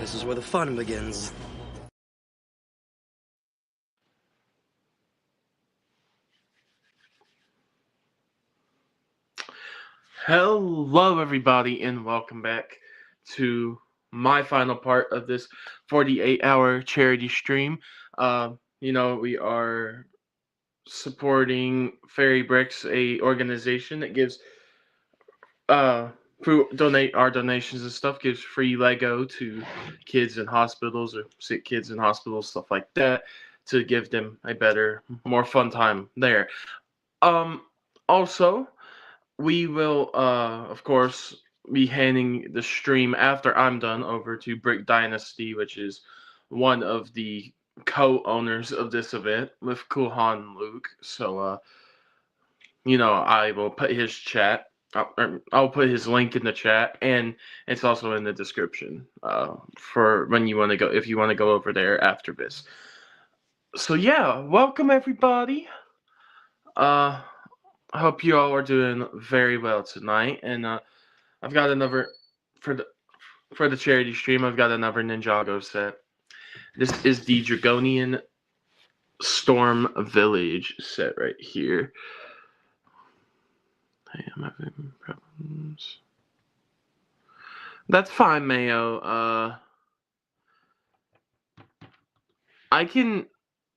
This is where the fun begins. Hello everybody and welcome back to my final part of this 48-hour charity stream. We are supporting Fairy Bricks, a organization that gives our donations and stuff, gives free Lego to kids in hospitals or sick kids in hospitals, stuff like that, to give them a better, more fun time there. Also, we will, of course, be handing the stream after I'm done over to Brick Dynasty, which is one of the co-owners of this event with Kuhan and Luke. So, I will put his chat. I'll put his link in the chat, and it's also in the description for when you want to go, if you want to go over there after this. So yeah, welcome everybody. I hope you all are doing very well tonight, and I've got another for the charity stream. I've got another Ninjago set. This is the Dragonian Stone Village set right here. Hey, I'm having problems. That's fine, Mayo. I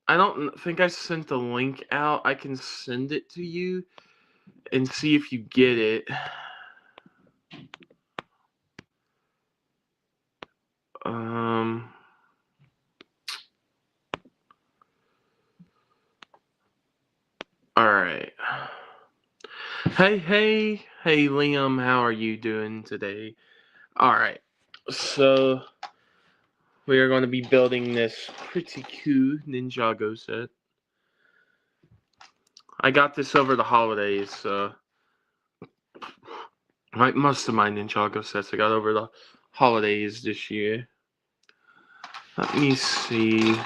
don't think I sent the link out. I can send it to you and see if you get it. Alright. Hey, Liam, how are you doing today? Alright, so we are going to be building this pretty cool Ninjago set. I got this over the holidays, so most of my Ninjago sets I got over the holidays this year. Let me see.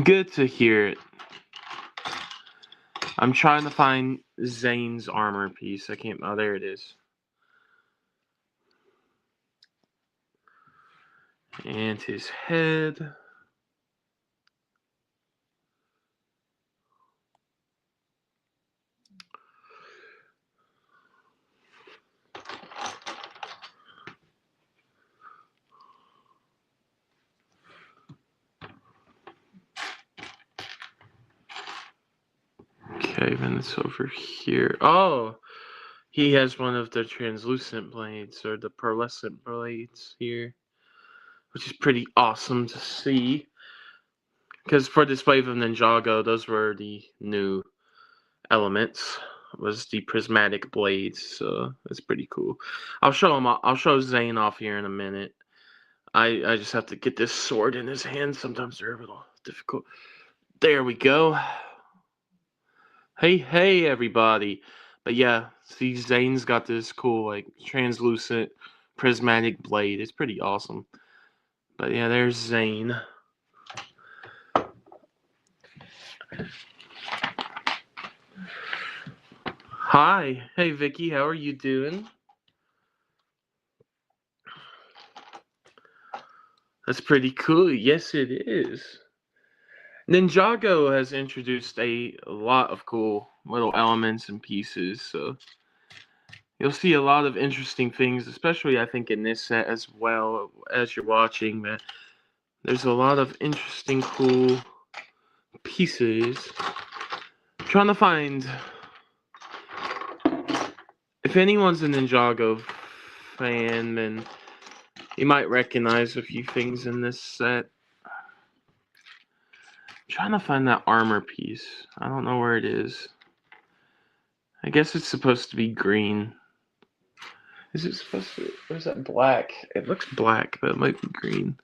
Good to hear it. I'm trying to find Zane's armor piece. I can't. Oh, there it is. And his head. Okay, then it's over here. Oh, he has one of the translucent blades, or the pearlescent blades here, which is pretty awesome to see. Because for this wave of Ninjago, those were the new elements, was the prismatic blades, so that's pretty cool. I'll show Zane off here in a minute. I just have to get this sword in his hand. Sometimes they're a little difficult. There we go. Hey, everybody. But yeah, see, Zane's got this cool, like, translucent, prismatic blade. It's pretty awesome. But yeah, there's Zane. Hi. Hey, Vicky, how are you doing? That's pretty cool. Yes, it is. Ninjago has introduced a lot of cool little elements and pieces, so you'll see a lot of interesting things, especially I think in this set as well as you're watching. That there's a lot of interesting, cool pieces. I'm trying to find, if anyone's a Ninjago fan, then you might recognize a few things in this set. I'm trying to find that armor piece. I don't know where it is. I guess it's supposed to be green. Is it supposed to be? Or is that black? It looks black, but it might be green.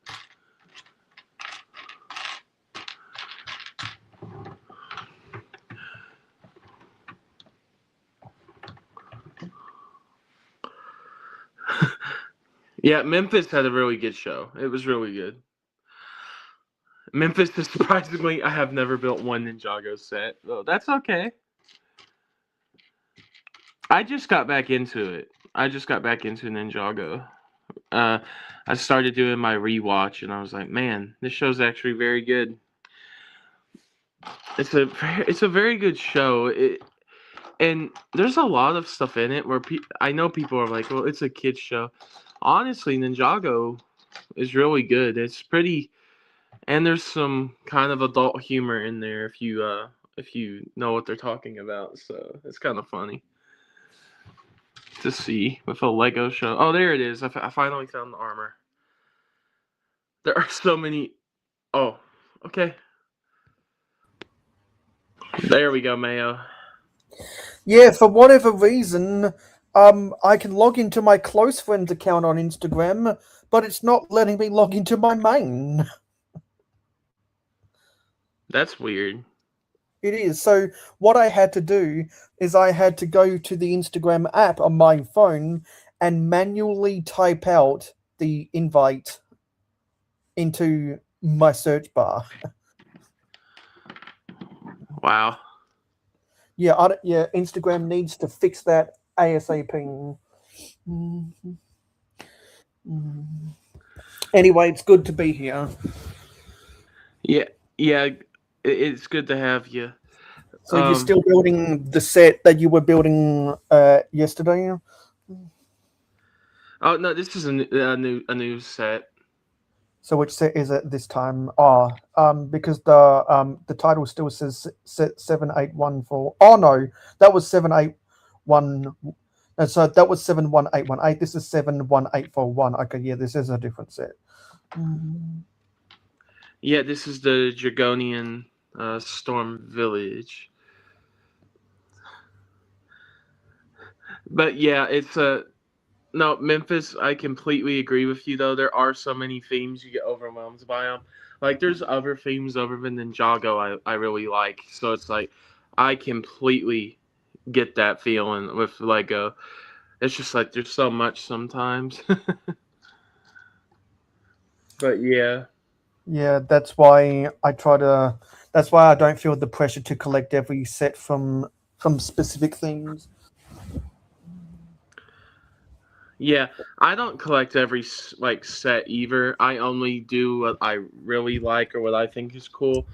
Yeah, Memphis had a really good show. It was really good. Memphis is surprisingly, I have never built one Ninjago set. Though that's okay. I just got back into it. I just got back into Ninjago. I started doing my rewatch, and I was like, man, this show's actually very good. It's a very good show. And there's a lot of stuff in it where I know people are like, well, it's a kids show. Honestly, Ninjago is really good. It's pretty, and there's some kind of adult humor in there if you know what they're talking about. So it's kind of funny to see with a Lego show. Oh, there it is. I finally found the armor. There are so many. Oh, okay. There we go, Mayo. Yeah, for whatever reason, I can log into my close friends account on Instagram, but it's not letting me log into my main. That's weird. It is. So what I had to do is I had to go to the Instagram app on my phone and manually type out the invite into my search bar. Wow. Yeah, Instagram needs to fix that ASAP. Anyway, it's good to be here. Yeah, it's good to have you. So you're still building the set that you were building yesterday? Oh no, this is a new set. So which set is it this time? Because the title still says set 7814. Oh no, that was 781. So that was 71818. This is 71841. Okay, yeah, this is a different set. Yeah, this is the Dragonian Stone Village. But yeah, it's no, Memphis. I completely agree with you though. There are so many themes you get overwhelmed by them. Like there's other themes other than Ninjago I really like. So it's like I completely get that feeling with Lego. It's just like there's so much sometimes. But yeah. Yeah, that's why I try to. That's why I don't feel the pressure to collect every set from specific themes. Yeah, I don't collect every like set either. I only do what I really like or what I think is cool.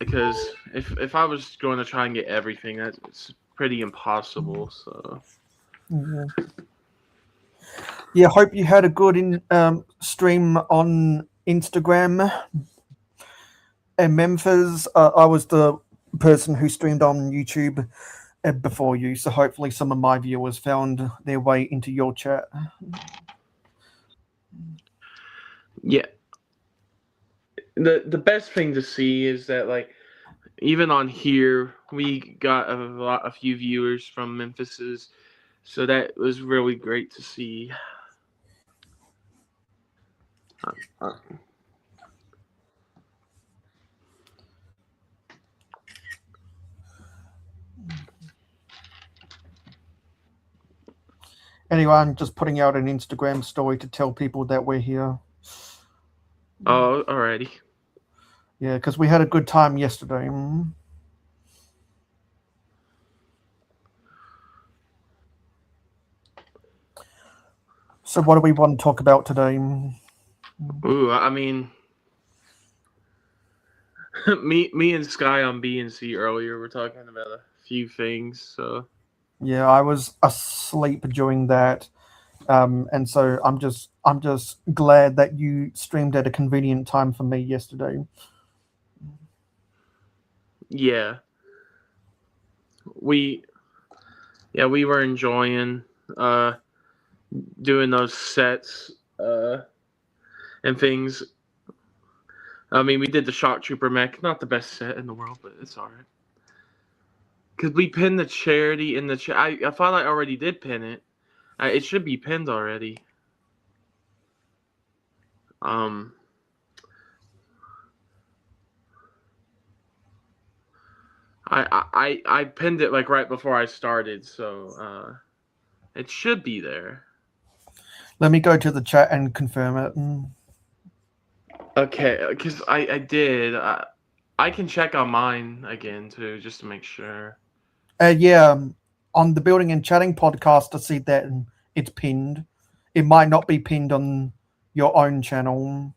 Because if I was going to try and get everything, that's pretty impossible. So. Yeah, hope you had a good stream on Instagram. And Memphis, I was the person who streamed on YouTube before you, so hopefully some of my viewers found their way into your chat. Yeah. The best thing to see is that like even on here we got a few viewers from Memphis's, so that was really great to see. Anyway, I'm just putting out an Instagram story to tell people that we're here. Oh, alrighty. Yeah, because we had a good time yesterday. So what do we want to talk about today? Ooh, I mean, me and Sky on B and C earlier were talking about a few things. So yeah, I was asleep during that, and so I'm just glad that you streamed at a convenient time for me yesterday. Yeah, we were enjoying doing those sets and things. I mean, we did the Shock Trooper mech, not the best set in the world, but it's alright. Because we pinned the charity in the I thought I already did pin it. It should be pinned already. I pinned it like right before I started, so it should be there. Let me go to the chat and confirm it. Okay, because I did. I can check on mine again too, just to make sure. Yeah, on the Building and Chatting podcast, I see that it's pinned. It might not be pinned on your own channel.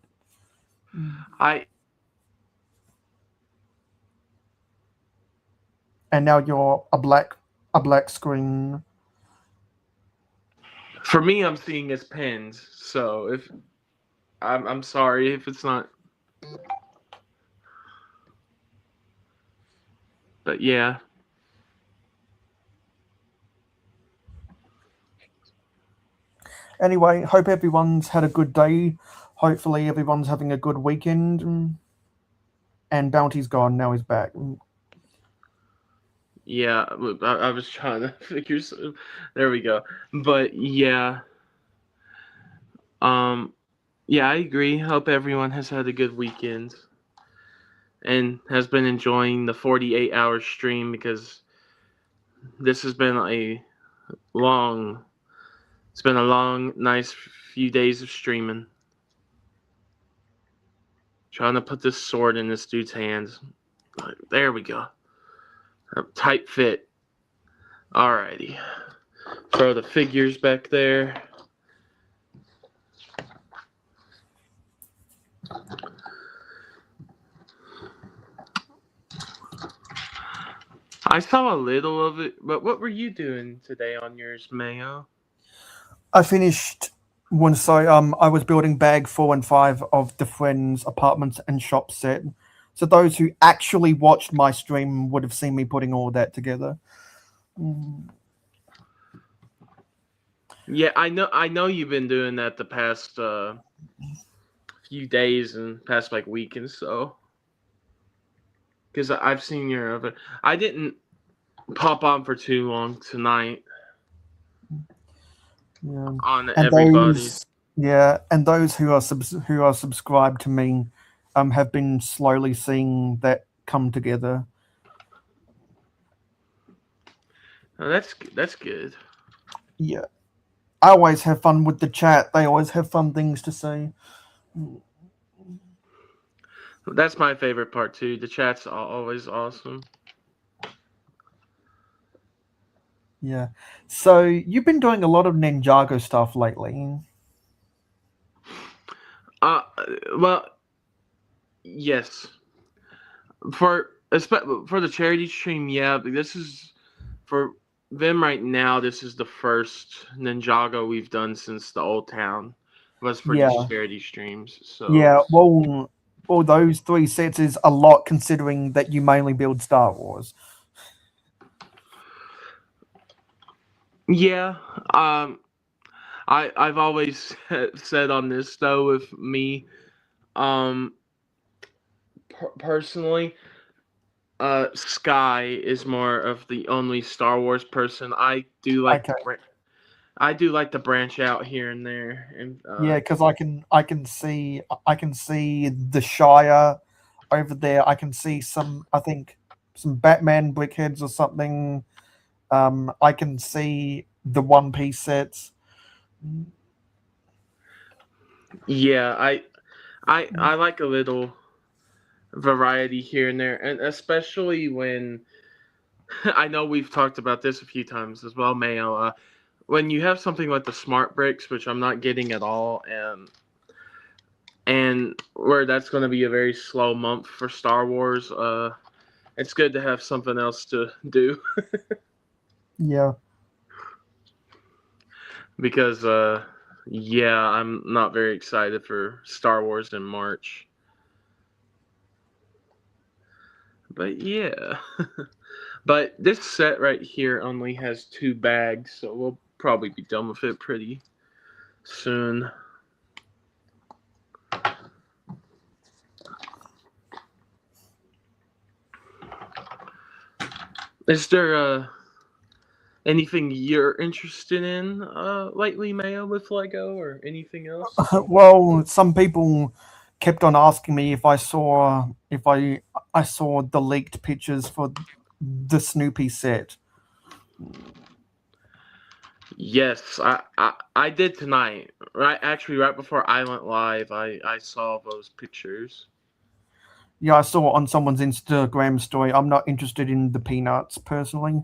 And now you're a black screen. For me, I'm seeing as pins. So if I'm sorry if it's not. But yeah. Anyway, hope everyone's had a good day. Hopefully everyone's having a good weekend. And Bounty's gone, now he's back. Yeah, I was trying to figure there we go. But yeah. Yeah, I agree. Hope everyone has had a good weekend and has been enjoying the 48-hour stream, because this has been a long nice few days of streaming. Trying to put this sword in this dude's hands. There we go. A tight fit. Alrighty. Throw the figures back there. I saw a little of it, but what were you doing today on yours, Mayo? I finished I was building bag 4 and 5 of the Friends Apartments and Shop set. So those who actually watched my stream would have seen me putting all that together. Yeah, I know you've been doing that the past few days and past week and so. Because I've seen your other. I didn't pop on for too long tonight. Yeah. On everybody. And those who are subscribed to me have been slowly seeing that come together. Oh, that's good. Yeah. I always have fun with the chat. They always have fun things to say. That's my favorite part too. The chat's always awesome. Yeah. So you've been doing a lot of Ninjago stuff lately. Well, yes. For the charity stream, yeah. This is for them right now. This is the first Ninjago we've done since the Old Town was for these charity streams. So yeah, well, all those 3 sets is a lot considering that you mainly build Star Wars. Yeah, I've always said on this though, with me, personally, Sky is more of the only Star Wars person. I do like to branch out here and there, and yeah, because I can see the Shire over there. I can see some Batman brickheads or something. I can see the One Piece sets. Yeah, I like a little variety here and there, and especially when I know we've talked about this a few times as well, Mayo. When you have something like the smart bricks, which I'm not getting at all, and where that's going to be a very slow month for Star Wars, it's good to have something else to do. Yeah. Because yeah, I'm not very excited for Star Wars in March. But yeah. But this set right here only has 2 bags, so we'll probably be done with it pretty soon. Is there anything you're interested in lately, Mayo, with LEGO, or anything else? Well, some people kept on asking me if I saw the leaked pictures for the Snoopy set. Yes, I did tonight. Right before I went live, I saw those pictures. Yeah, I saw it on someone's Instagram story. I'm not interested in the peanuts personally.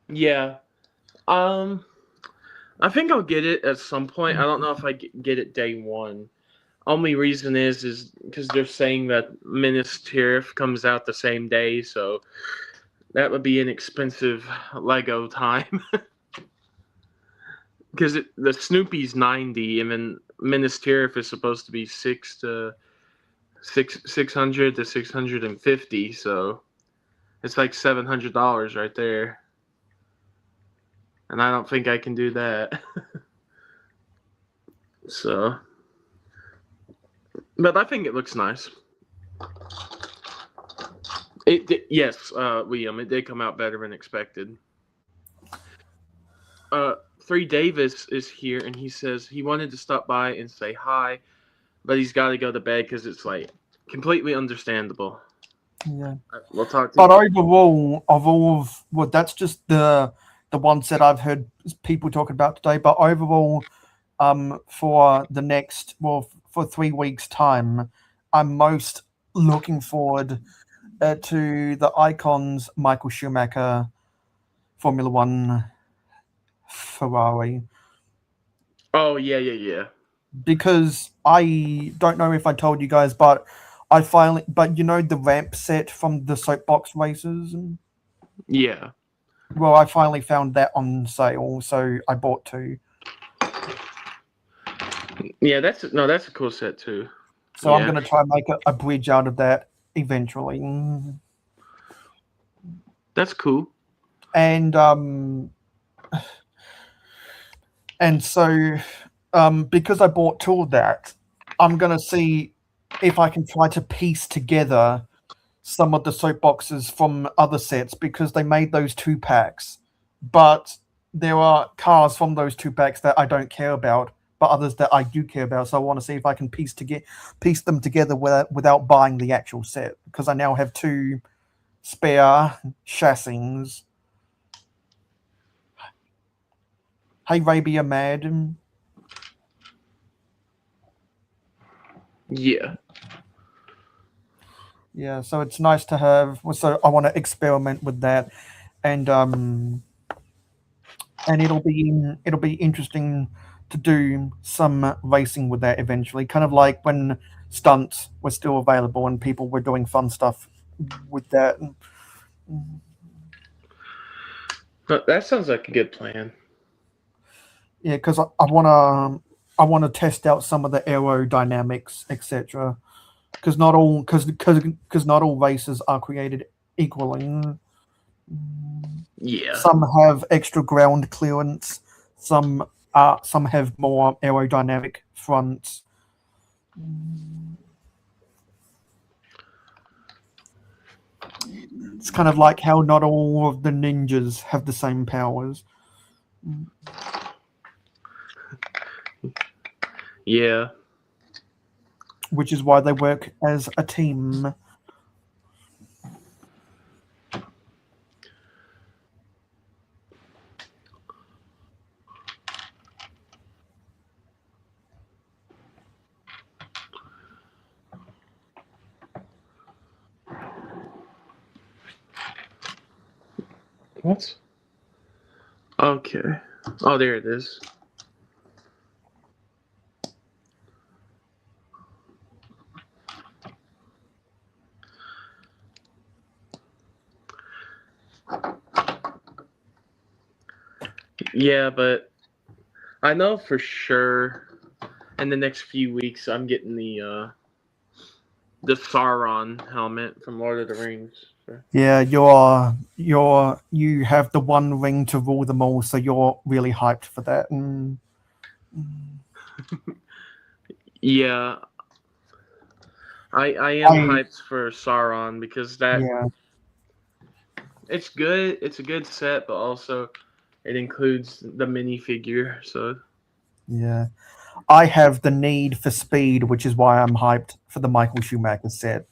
Yeah, I think I'll get it at some point. I don't know if I get it day one. Only reason is because they're saying that Minas Tirith comes out the same day, so that would be an expensive Lego time. Because the Snoopy's 90, and then Minas Tirith is supposed to be 600 to 650, so it's like $700 right there. And I don't think I can do that. So, but I think it looks nice. Yes, Liam, it did come out better than expected. 3 Davis is here, and he says he wanted to stop by and say hi, but he's got to go to bed because it's like completely understandable. Yeah, we'll talk to but you. Overall, of all of well, that's just the ones that I've heard people talking about today. But overall, for the next for 3 weeks' time, I'm most looking forward to the Icons Michael Schumacher Formula One Ferrari. Oh yeah. Because I don't know if I told you guys, but you know the ramp set from the soapbox races. Yeah. Well, I finally found that on sale, so I bought 2. Yeah, that's a cool set too. So yeah. I'm going to try and make a bridge out of that eventually. That's cool. And so because I bought 2 of that, I'm going to see if I can try to piece together some of the soapboxes from other sets, because they made those 2 packs, but there are cars from those 2 packs that I don't care about, but others that I do care about. So I want to see if I can piece them together without buying the actual set, because I now have 2 spare chassis. Hey, Rabia Mad. Yeah. Yeah, so it's nice to have. So I want to experiment with that, and it'll be interesting to do some racing with that eventually. Kind of like when stunts were still available and people were doing fun stuff with that. That sounds like a good plan. Yeah, because I want to test out some of the aerodynamics, etc. Because not all races are created equally. Yeah. Some have extra ground clearance. Some have more aerodynamic fronts. It's kind of like how not all of the ninjas have the same powers. Yeah. Which is why they work as a team. What? Okay. Oh, there it is. Yeah, but I know for sure in the next few weeks I'm getting the Sauron helmet from Lord of the Rings. Yeah, you have the one ring to rule them all, so you're really hyped for that. Yeah, I am hyped for Sauron because it's good. It's a good set, but also it includes the minifigure. So yeah, I have the need for speed, which is why I'm hyped for the Michael Schumacher set.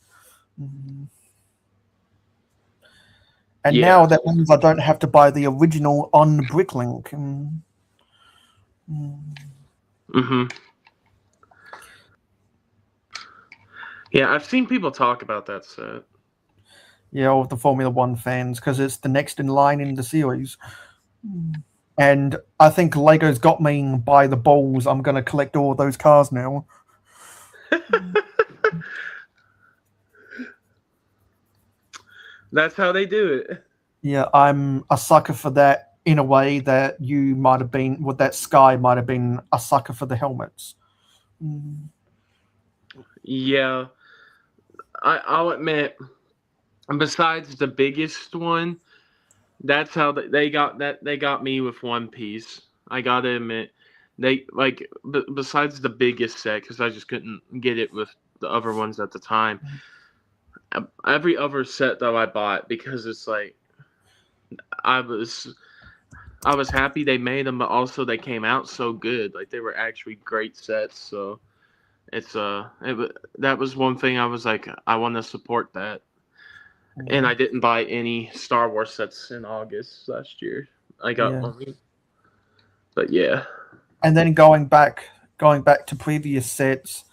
And now that means I don't have to buy the original on Bricklink. Yeah, I've seen people talk about that set. Yeah, all the Formula One fans, because it's the next in line in the series. And I think Lego's got me by the balls. I'm going to collect all those cars now. That's how they do it. Yeah, I'm a sucker for that in a way that you might have been, with that Sky might have been a sucker for the helmets. Yeah, I'll admit, besides the biggest one, that's how they got me with One Piece. I gotta admit, they like besides the biggest set, because I just couldn't get it with the other ones at the time. Every other set that I bought, because it's like I was happy they made them, but also they came out so good. Like they were actually great sets. So it's that was one thing I was like, I want to support that. And I didn't buy any Star Wars sets in August last year. I got one, but yeah. And then going back to previous sets,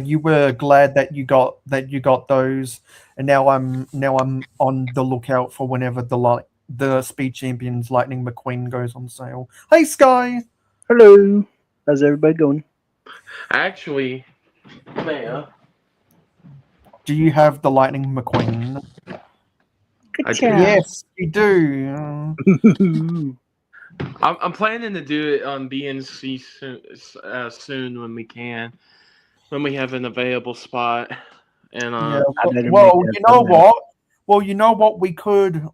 you were glad that you got those, and now I'm on the lookout for whenever the Speed Champions Lightning McQueen goes on sale. Hey, Sky. Hello. How's everybody going? Actually, Maya, do you have the Lightning McQueen? I do. Yes, you do. I'm planning to do it on BNC soon when we can, when we have an available spot. And well, you know what? Well, you know what we could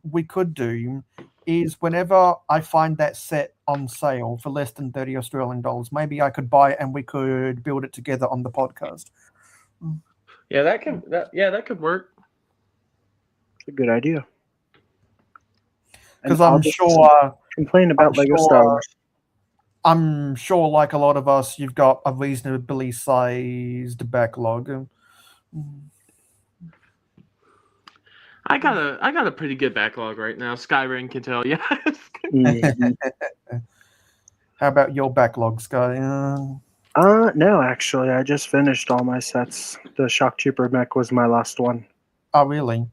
do is whenever I find that set on sale for less than $30 Australian, maybe I could buy it and we could build it together on the podcast. Yeah, that could work. It's a good idea. Because I'm sure complain about Lego Star Wars. I'm sure, like a lot of us, you've got a reasonably sized backlog. I got a pretty good backlog right now. Skyrim can tell you. How about your backlog, Sky? No, actually, I just finished all my sets. The Shock Trooper mech was my last one. Oh, really?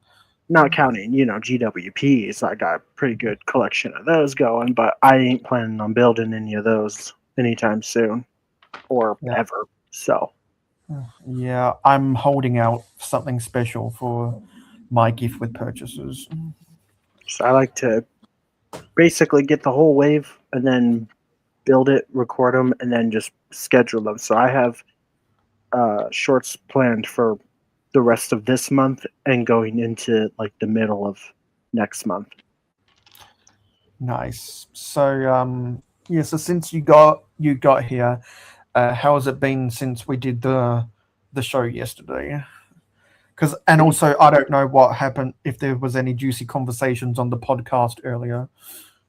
Not counting, GWPs. I got a pretty good collection of those going, but I ain't planning on building any of those anytime soon or ever. So, yeah, I'm holding out something special for my gift with purchases. So I like to basically get the whole wave and then build it, record them, and then just schedule them. So I have shorts planned for the rest of this month and going into like the middle of next month. Nice. So so since you got here, how has it been since we did the show yesterday? And also I don't know what happened, if there was any juicy conversations on the podcast earlier.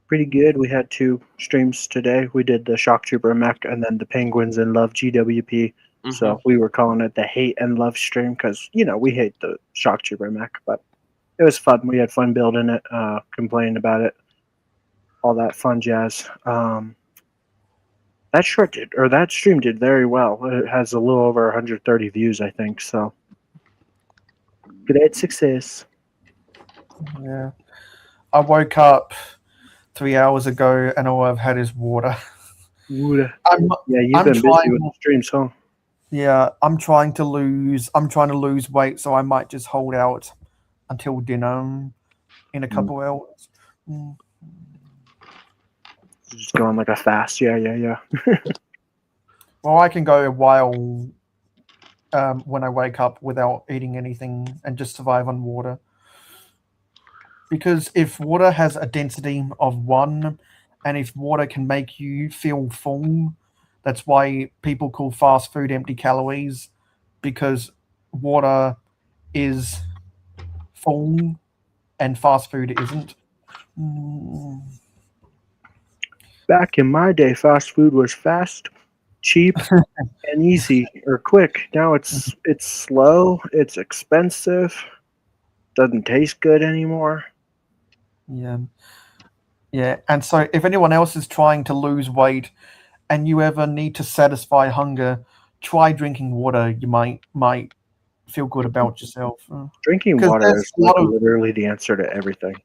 Pretty good. We had 2 streams today. We did the Shock Trooper mech and then the Penguins and Love GWP. So we were calling it the hate and love stream because, we hate the Shock Trooper mech, but it was fun. We had fun building it, complaining about it, all that fun jazz. That stream did very well. It has a little over 130 views, I think. So great success. Yeah. I woke up 3 hours ago and all I've had is water. You've been busy with the streams, huh? Yeah, I'm trying to lose weight, so I might just hold out until dinner in a couple hours. Just going like a fast, yeah. Well, I can go a while when I wake up without eating anything and just survive on water. Because if water has a density of 1, and if water can make you feel full, that's why people call fast food empty calories, because water is full and fast food isn't. Back in my day, fast food was fast, cheap, and easy or quick. Now it's slow, it's expensive, doesn't taste good anymore. Yeah. And so if anyone else is trying to lose weight and you ever need to satisfy hunger, try drinking water. You might feel good about yourself. Drinking 'Cause water there's is a lot like of- literally the answer to everything.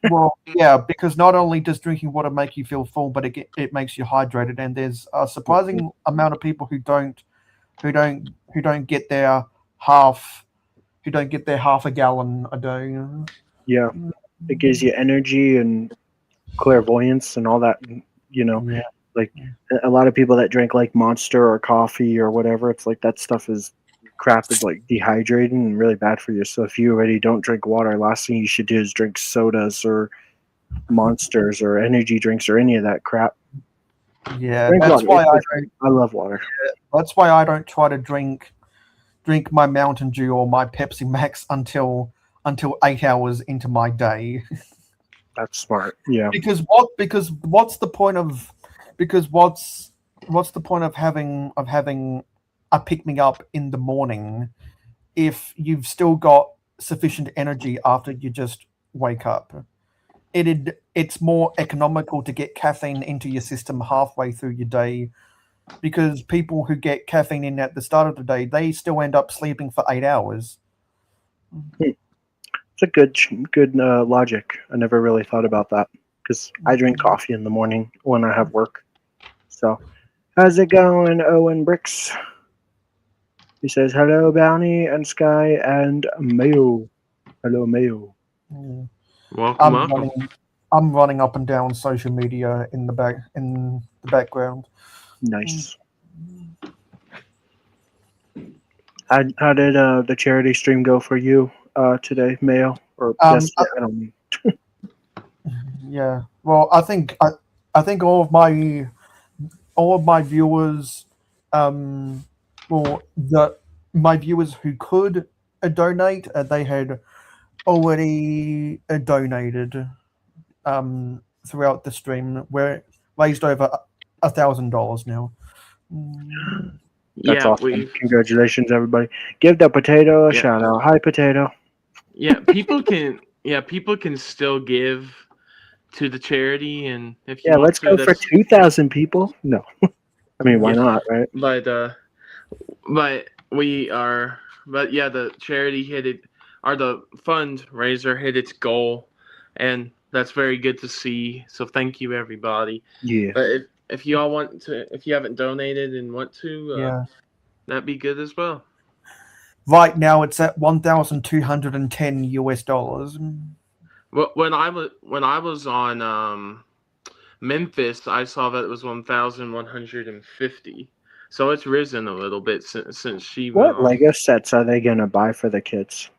Well, yeah, because not only does drinking water make you feel full, but it makes you hydrated, and there's a surprising amount of people who don't get their half a gallon a day. Yeah, it gives you energy and clairvoyance and all that. Yeah. Like a lot of people that drink like Monster or coffee or whatever, it's like that stuff is crap, is like dehydrating and really bad for you. So if you already don't drink water, last thing you should do is drink sodas or Monsters or energy drinks or any of that crap. Yeah, Drink that's water. why I love water. that's why I don't try to drink my Mountain Dew or my Pepsi Max until 8 hours into my day. That's smart. Yeah. Because what's the point of having a pick me up in the morning if you've still got sufficient energy after you just wake up? It's more economical to get caffeine into your system halfway through your day, because people who get caffeine in at the start of the day, they still end up sleeping for 8 hours. It's a good logic. I never really thought about that because I drink coffee in the morning when I have work. So, how's it going, Owen Bricks? He says, hello, Bounty and Sky and Mayo. Hello, Mayo. Yeah. Welcome. I'm running up and down social media in the background. Nice. How did the charity stream go for you today, Mayo? Or yesterday? I don't know. Yeah. Well, I think all of my viewers, my viewers who could donate, they had already donated throughout the stream. We're raised over $1,000 now. That's Yeah, awesome. Congratulations, everybody. Give the potato a Yeah. shout out. Hi, potato. yeah, people can still give to the charity, and if you Yeah, want let's to, go for 2,000 people. No, I mean, why Yeah. not, right? But we are, but yeah, the charity hit it, or the fundraiser hit its goal, and that's very good to see. So thank you, everybody. Yeah. But if you all want to, if you haven't donated and want to, Yeah. that'd be good as well. Right now, it's at $1,210. Well, when I was on Memphis, I saw that it was 1,150. So it's risen a little bit since she went What on. Lego sets are they gonna buy for the kids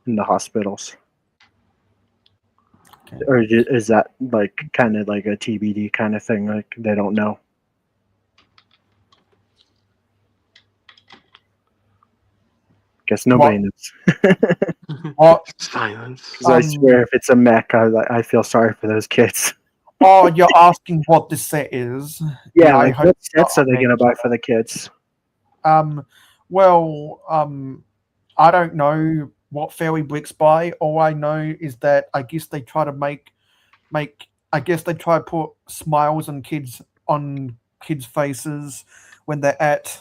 in the hospitals? Okay. Or is that like kind of like a TBD kind of thing? Like they don't know. Guess nobody knows. Silence. 'Cause I swear, if it's a mech, I feel sorry for those kids. Oh, you're asking what this set is? Yeah, I like hope what sets are they not. gonna buy for the kids? Well, I don't know what Fairy Bricks buy. All I know is that I guess they try to make. I guess they try to put smiles on kids' faces when they're at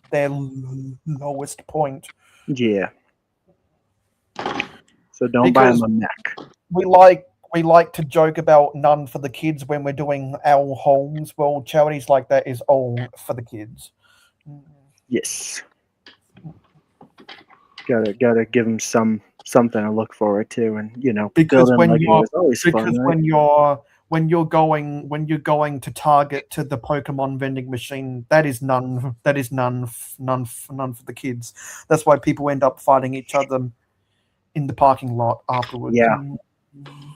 their lowest point. Yeah. So don't buy them a mech. We like to joke about none for the kids when we're doing our homes. Well, charities like that is all for the kids. Yes. Gotta give them something to look forward to, and because building Lego is always fun, right? when you're going to Target to the Pokemon vending machine, that is none for the kids. That's why people end up fighting each other in the parking lot afterwards. Yeah.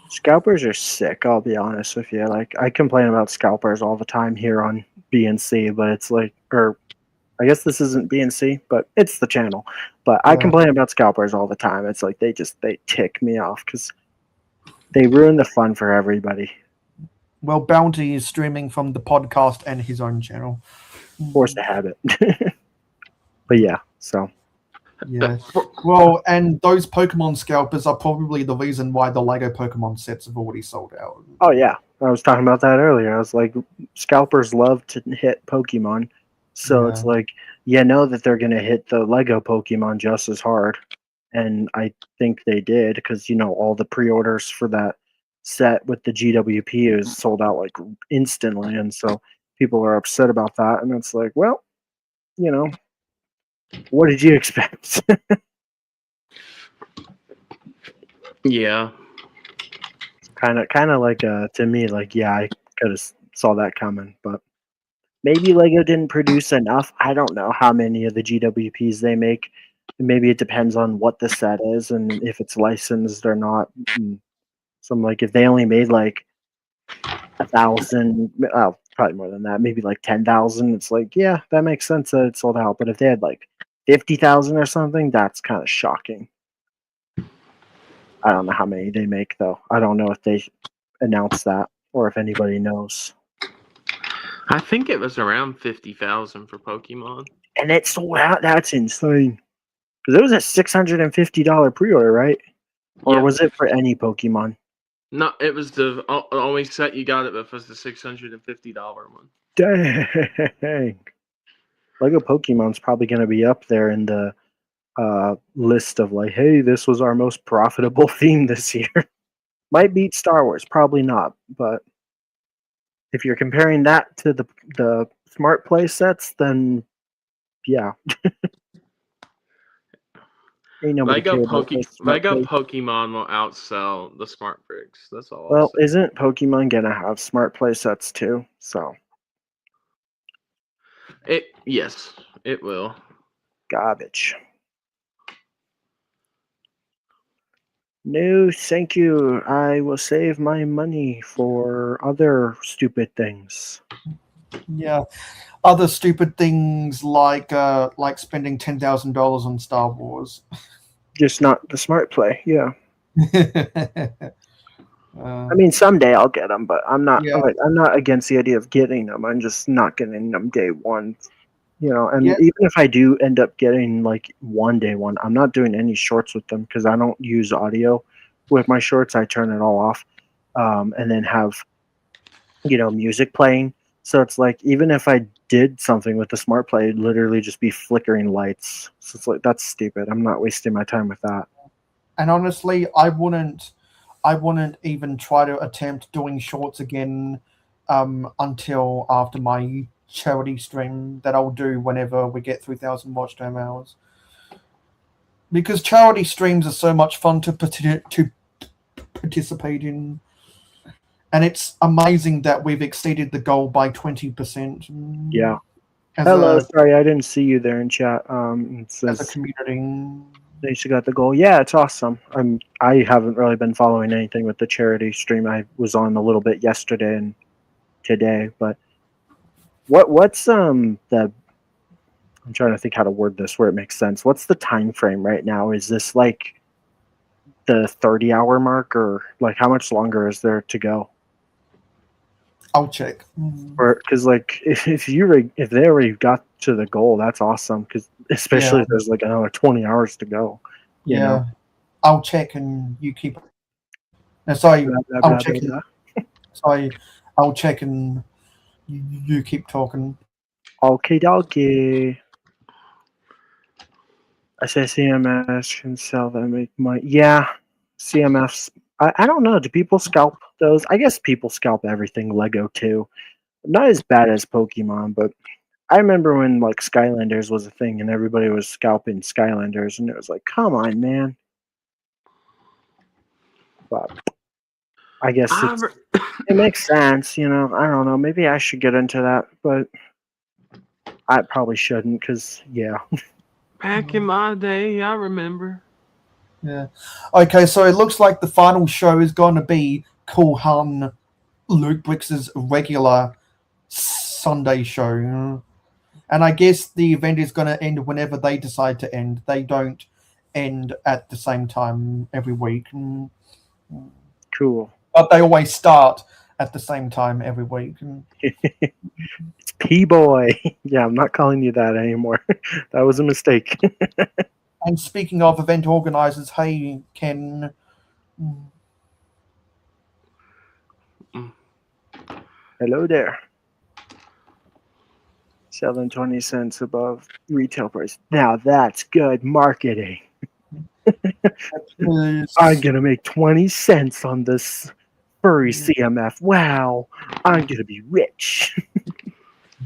Scalpers are sick, I'll be honest with you. Like, I complain about scalpers all the time here on BNC, but it's like, or I guess this isn't BNC, but it's the channel. But I complain about scalpers all the time. It's like they tick me off because they ruin the fun for everybody. Well, Bounty is streaming from the podcast and his own channel. Forced to have it. But yeah, so. Yeah. Well, and those Pokemon scalpers are probably the reason why the Lego Pokemon sets have already sold out. Oh, yeah. I was talking about that earlier. I was like, scalpers love to hit Pokemon. So it's like, you know that they're going to hit the Lego Pokemon just as hard. And I think they did because, all the pre-orders for that set with the GWP is sold out like instantly. And so people are upset about that. And it's like, well, what did you expect? Yeah. kind of like to me, like, yeah, I could have saw that coming, but maybe Lego didn't produce enough. I don't know how many of the GWPs they make. Maybe it depends on what the set is and if it's licensed or not. So I'm like, if they only made like 1,000, probably more than that, maybe like 10,000, it's like, yeah, that makes sense that it sold out. But if they had like 50,000 or something, that's kind of shocking. I don't know how many they make though. I don't know if they announced that or if anybody knows. I think it was around 50,000 for Pokemon. And it sold out. That's insane. Because it was a $650 pre-order, right? Or Yeah. was it for any Pokemon? No, it was the only set you got it with was the $650 one. Dang. Lego Pokemon's probably going to be up there in the list of like, hey, this was our most profitable theme this year. Might beat Star Wars, probably not. But if you're comparing that to the Smart Play sets, then yeah. Ain't nobody Lego care about those Smart Play. Pokemon will outsell the Smart Bricks. That's all. Well, isn't Pokemon gonna have Smart Play sets too? So yes, it will. garbage. No, thank you. I will save my money for other stupid things. Yeah, other stupid things like spending $10,000 on Star Wars. Just not the Smart Play. Yeah. I I mean, someday I'll get them, but I'm not. Yeah. I'm not against the idea of getting them. I'm just not getting them day one. And Yeah. even if I do end up getting like day one, I'm not doing any shorts with them because I don't use audio with my shorts. I turn it all off, and then have music playing. So it's like even if I did something with the Smart Play, it'd literally just be flickering lights. So it's like that's stupid. I'm not wasting my time with that. And honestly, I wouldn't even try to attempt doing shorts again until after my charity stream that I'll do whenever we get 3,000 watch time hours. Because charity streams are so much fun to participate in. And it's amazing that we've exceeded the goal by 20%. Yeah. As Hello, sorry, I didn't see you there in chat. It says as a community. they should got the goal. Yeah, it's awesome. I haven't really been following anything with the charity stream. I was on a little bit yesterday and today, but what's I'm trying to think how to word this where it makes sense. What's the time frame right now? Is this like the 30-hour mark, or like how much longer is there to go? I'll check. Or because like if they already got to the goal, that's awesome. Because especially if there's like another 20 hours to go. You know? I'll check and you keep. No, sorry, I'll check. Sorry, I'll check and you keep talking. Okie dokie. I say CMS can sell them, make money. Yeah, CMFs. I don't know. Do people scalp those? I guess people scalp everything Lego too. Not as bad as Pokemon, but I remember when like Skylanders was a thing and everybody was scalping Skylanders, and it was like, come on, man. But I guess it makes sense, I don't know. Maybe I should get into that, but I probably shouldn't because, yeah. Back in my day, I remember. Yeah. Okay, so it looks like the final show is going to be Cool Han, Luke Brix's regular Sunday show. And I guess the event is going to end whenever they decide to end. They don't end at the same time every week. Cool. But they always start at the same time every week. It's P-Boy. Yeah, I'm not calling you that anymore. That was a mistake. And speaking of event organizers, hey, Ken. Hello there. Selling 20 cents above retail price. Now that's good marketing. Because I'm going to make 20 cents on this furry CMF. Wow. I'm going to be rich.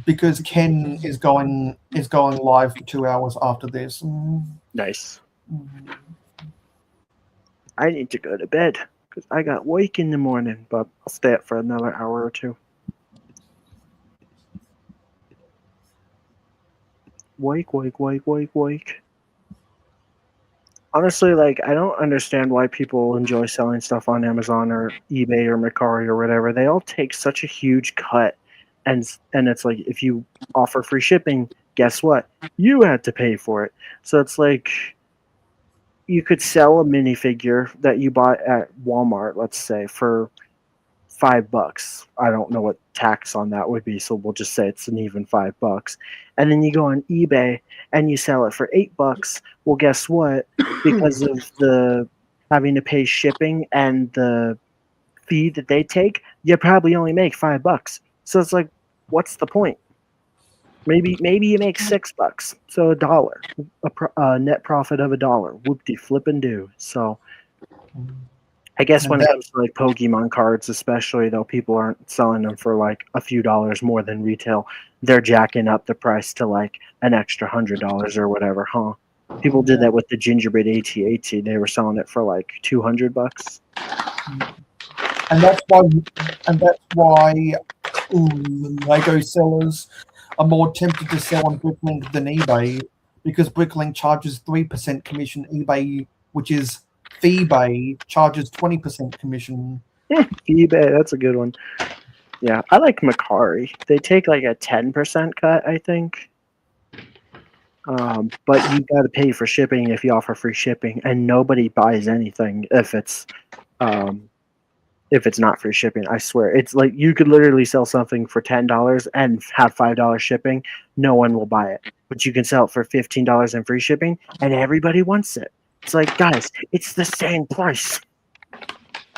because Ken is going live for 2 hours after this. Nice. I need to go to bed because I got work in the morning, but I'll stay up for another hour or two. Work. Honestly, like, I don't understand why people enjoy selling stuff on Amazon or eBay or Mercari or whatever. They all take such a huge cut, and it's like, if you offer free shipping, guess what? You had to pay for it. So it's like, you could sell a minifigure that you bought at Walmart, let's say, for $5. I don't know what tax on that would be, so we'll just say it's an even $5. And then you go on eBay and you sell it for $8. Well, guess what? Because of the having to pay shipping and the fee that they take, you probably only make $5. So it's like, what's the point? Maybe you make $6, so $1, a net profit of $1. Whoop-de flippin' do. So I guess when it comes to like Pokemon cards, especially though, people aren't selling them for like a few dollars more than retail. They're jacking up the price to like an extra $100 or whatever, huh? People did that with the gingerbread AT-AT. They were selling it for like $200. And that's why Lego sellers are more tempted to sell on Bricklink than eBay, because Bricklink charges 3% commission, eBay, which is eBay, charges 20% commission. eBay, that's a good one. Yeah, I like Mercari. They take like a 10% cut, I think. But you got to pay for shipping if you offer free shipping, and nobody buys anything if it's not free shipping. I swear, it's like you could literally sell something for $10 and have $5 shipping. No one will buy it, but you can sell it for $15 in free shipping, and everybody wants it. It's like, guys, it's the same price,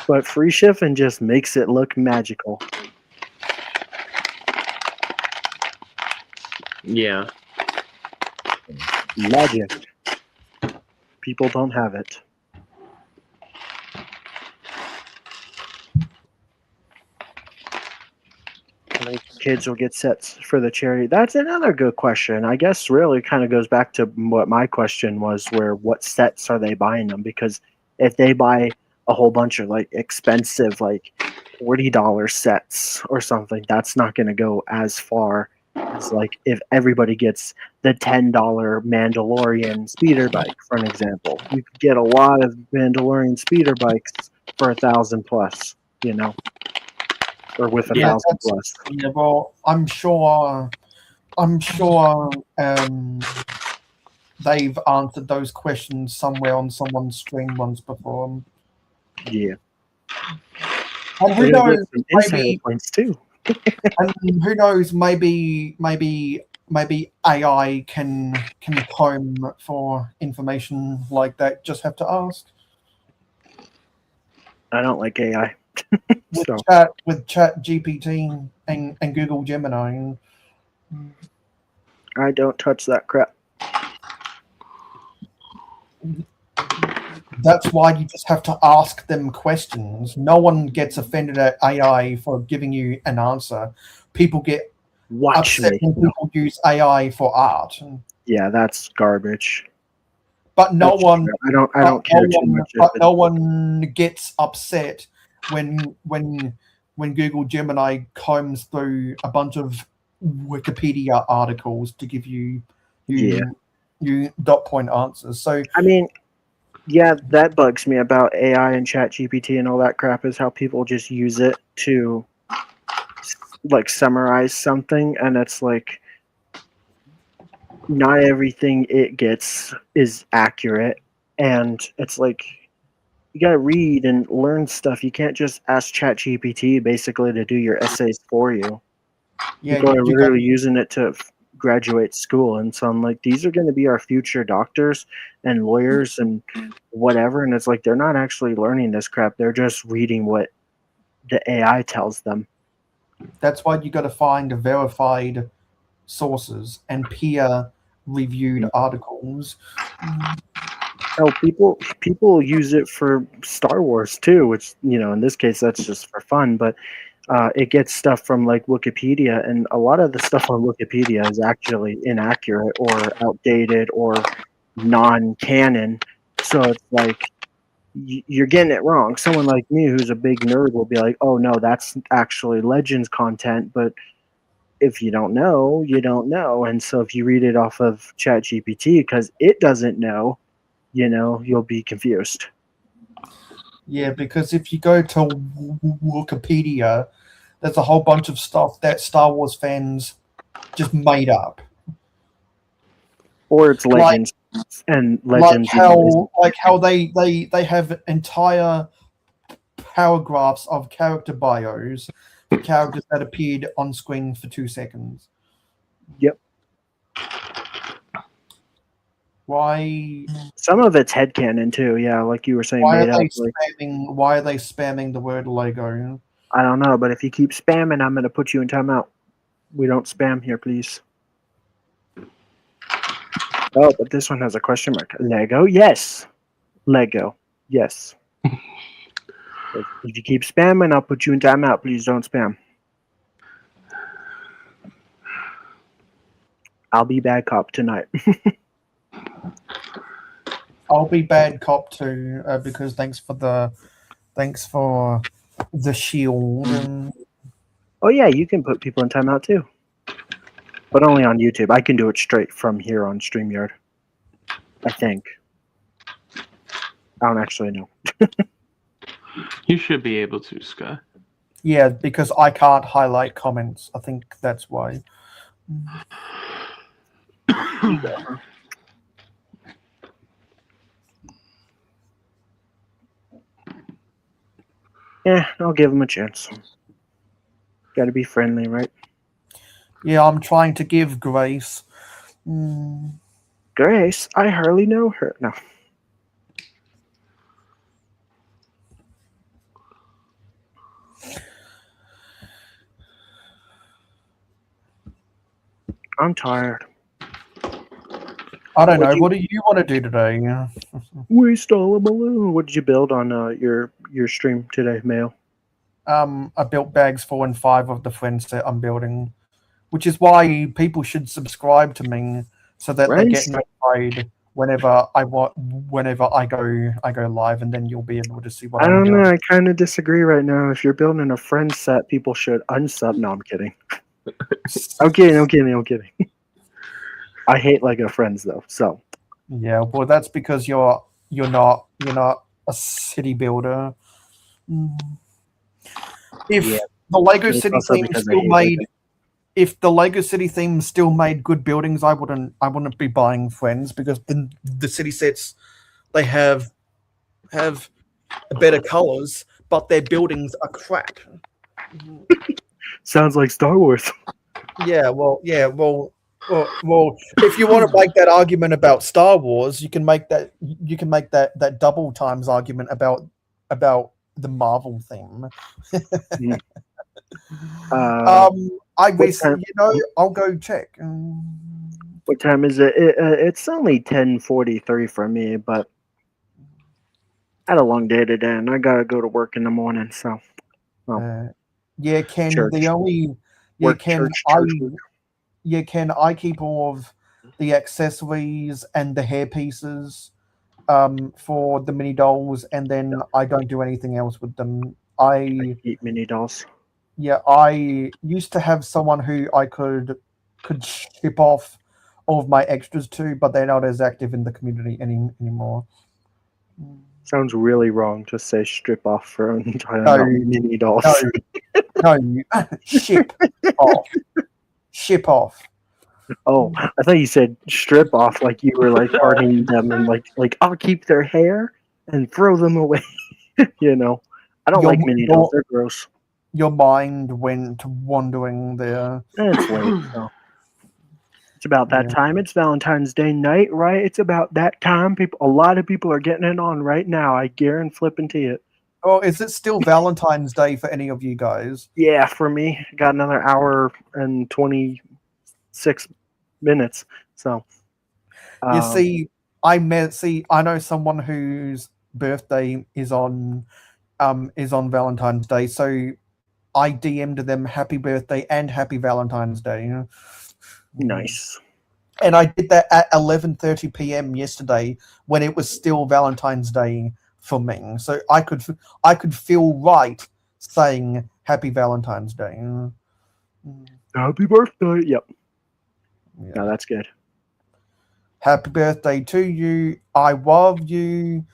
but free shipping just makes it look magical. Yeah. Magic. People don't have it. I think kids will get sets for the charity. That's another good question. I guess really kind of goes back to what my question was, where what sets are they buying them? Because if they buy a whole bunch of like expensive, like $40 sets or something, that's not going to go as far as like if everybody gets the $10 Mandalorian speeder bike, for an example. You could get a lot of Mandalorian speeder bikes for $1,000 plus, you know, or with $1,000 plus. Yeah, well, I'm sure they've answered those questions somewhere on someone's stream once before. Yeah. And who knows, maybe points too. and who knows, maybe AI can comb for information like that. Just have to ask. I don't like AI. With Chat GPT and Google Gemini. I don't touch that crap. That's why you just have to ask them questions. No one gets offended at AI for giving you an answer. People get upset when people use AI for art. Yeah, that's garbage. But no one gets upset when Google Gemini combs through a bunch of Wikipedia articles to give you dot point answers. So I mean, yeah, that bugs me about AI and Chat GPT and all that crap, is how people just use it to like summarize something, and it's like not everything it gets is accurate, and it's like you gotta read and learn stuff. You can't just ask Chat GPT basically to do your essays for you. Yeah, people are literally using it to graduate school, and so I'm like, these are going to be our future doctors and lawyers and whatever, and it's like they're not actually learning this crap. They're just reading what the AI tells them. That's why you got to find verified sources and peer-reviewed articles. Oh, people use it for Star Wars too, which in this case that's just for fun. But it gets stuff from like Wikipedia, and a lot of the stuff on Wikipedia is actually inaccurate or outdated or non-canon. So it's like you're getting it wrong. Someone like me who's a big nerd will be like, "Oh no, that's actually Legends content." But if you don't know, you don't know. And so if you read it off of ChatGPT because it doesn't know, you'll be confused. Yeah, because if you go to Wikipedia, there's a whole bunch of stuff that Star Wars fans just made up. Or it's Legends and Legends. Like how they have entire paragraphs of character bios for characters that appeared on screen for 2 seconds. Yep. Why? Some of it's headcanon too, yeah, like you were saying. Why are they spamming the word Lego? I don't know, but if you keep spamming, I'm going to put you in timeout. We don't spam here, please. Oh, but this one has a question mark. Lego? Yes. Lego? Yes. If you keep spamming, I'll put you in timeout. Please don't spam. I'll be bad cop tonight. I'll be bad cop too, because thanks for the shield. Oh yeah, you can put people in timeout too, but only on YouTube. I can do it straight from here on StreamYard. I think. I don't actually know. You should be able to, Scott. Yeah, because I can't highlight comments. I think that's why. Yeah, I'll give him a chance. Got to be friendly, right? Yeah, I'm trying to give Grace. Grace? I hardly know her. No. I'm tired. I don't know. What do you want to do today? We stole a balloon. What did you build on your stream today, Mail? I built bags 4 and 5 of the friends that I'm building, which is why people should subscribe to me so that they get notified whenever I go live, and then you'll be able to see what I I'm don't doing. know. I kind of disagree right now. If you're building a friend set, people should unsub. No, I'm kidding. I'm kidding. I hate Lego Friends though. So yeah, well, that's because you're not a city builder. If the Lego City theme still made, if the Lego City theme still made good buildings, I wouldn't be buying Friends, because the city sets they have better colors, but their buildings are crap. Sounds like Star Wars. Well, if you want to make that argument about Star Wars, you can make that double times argument about the Marvel theme. I'll go check. What time is it? It's only 10:43 for me, but I had a long day today, and I gotta go to work in the morning. So, Ken. Church. The only Ken, Ken, I keep all of the accessories and the hair pieces for the mini dolls, and then I don't do anything else with them. I eat mini dolls. Yeah, I used to have someone who I could ship off all of my extras to, but they're not as active in the community anymore. Sounds really wrong to say strip off for an entire mini dolls. No, ship off. Ship off. Oh, I thought you said strip off, like you were like parting them and like I'll keep their hair and throw them away. I don't like mini dolls; they're gross. Your mind went wandering there. It's late. So. It's about that time. It's Valentine's Day night, right? It's about that time. A lot of people are getting it on right now. I guarantee it. Oh, is it still Valentine's Day for any of you guys? Yeah, for me. Got another hour and 20 6 minutes. So You see, I know someone whose birthday is on Valentine's Day, so I DM'd them happy birthday and happy Valentine's Day. nice. And I did that at 11:30 p.m. yesterday when it was still Valentine's Day for me. So I could feel right saying happy Valentine's Day. Happy birthday. Yep. Yeah. No, that's good. Happy birthday to you. I love you.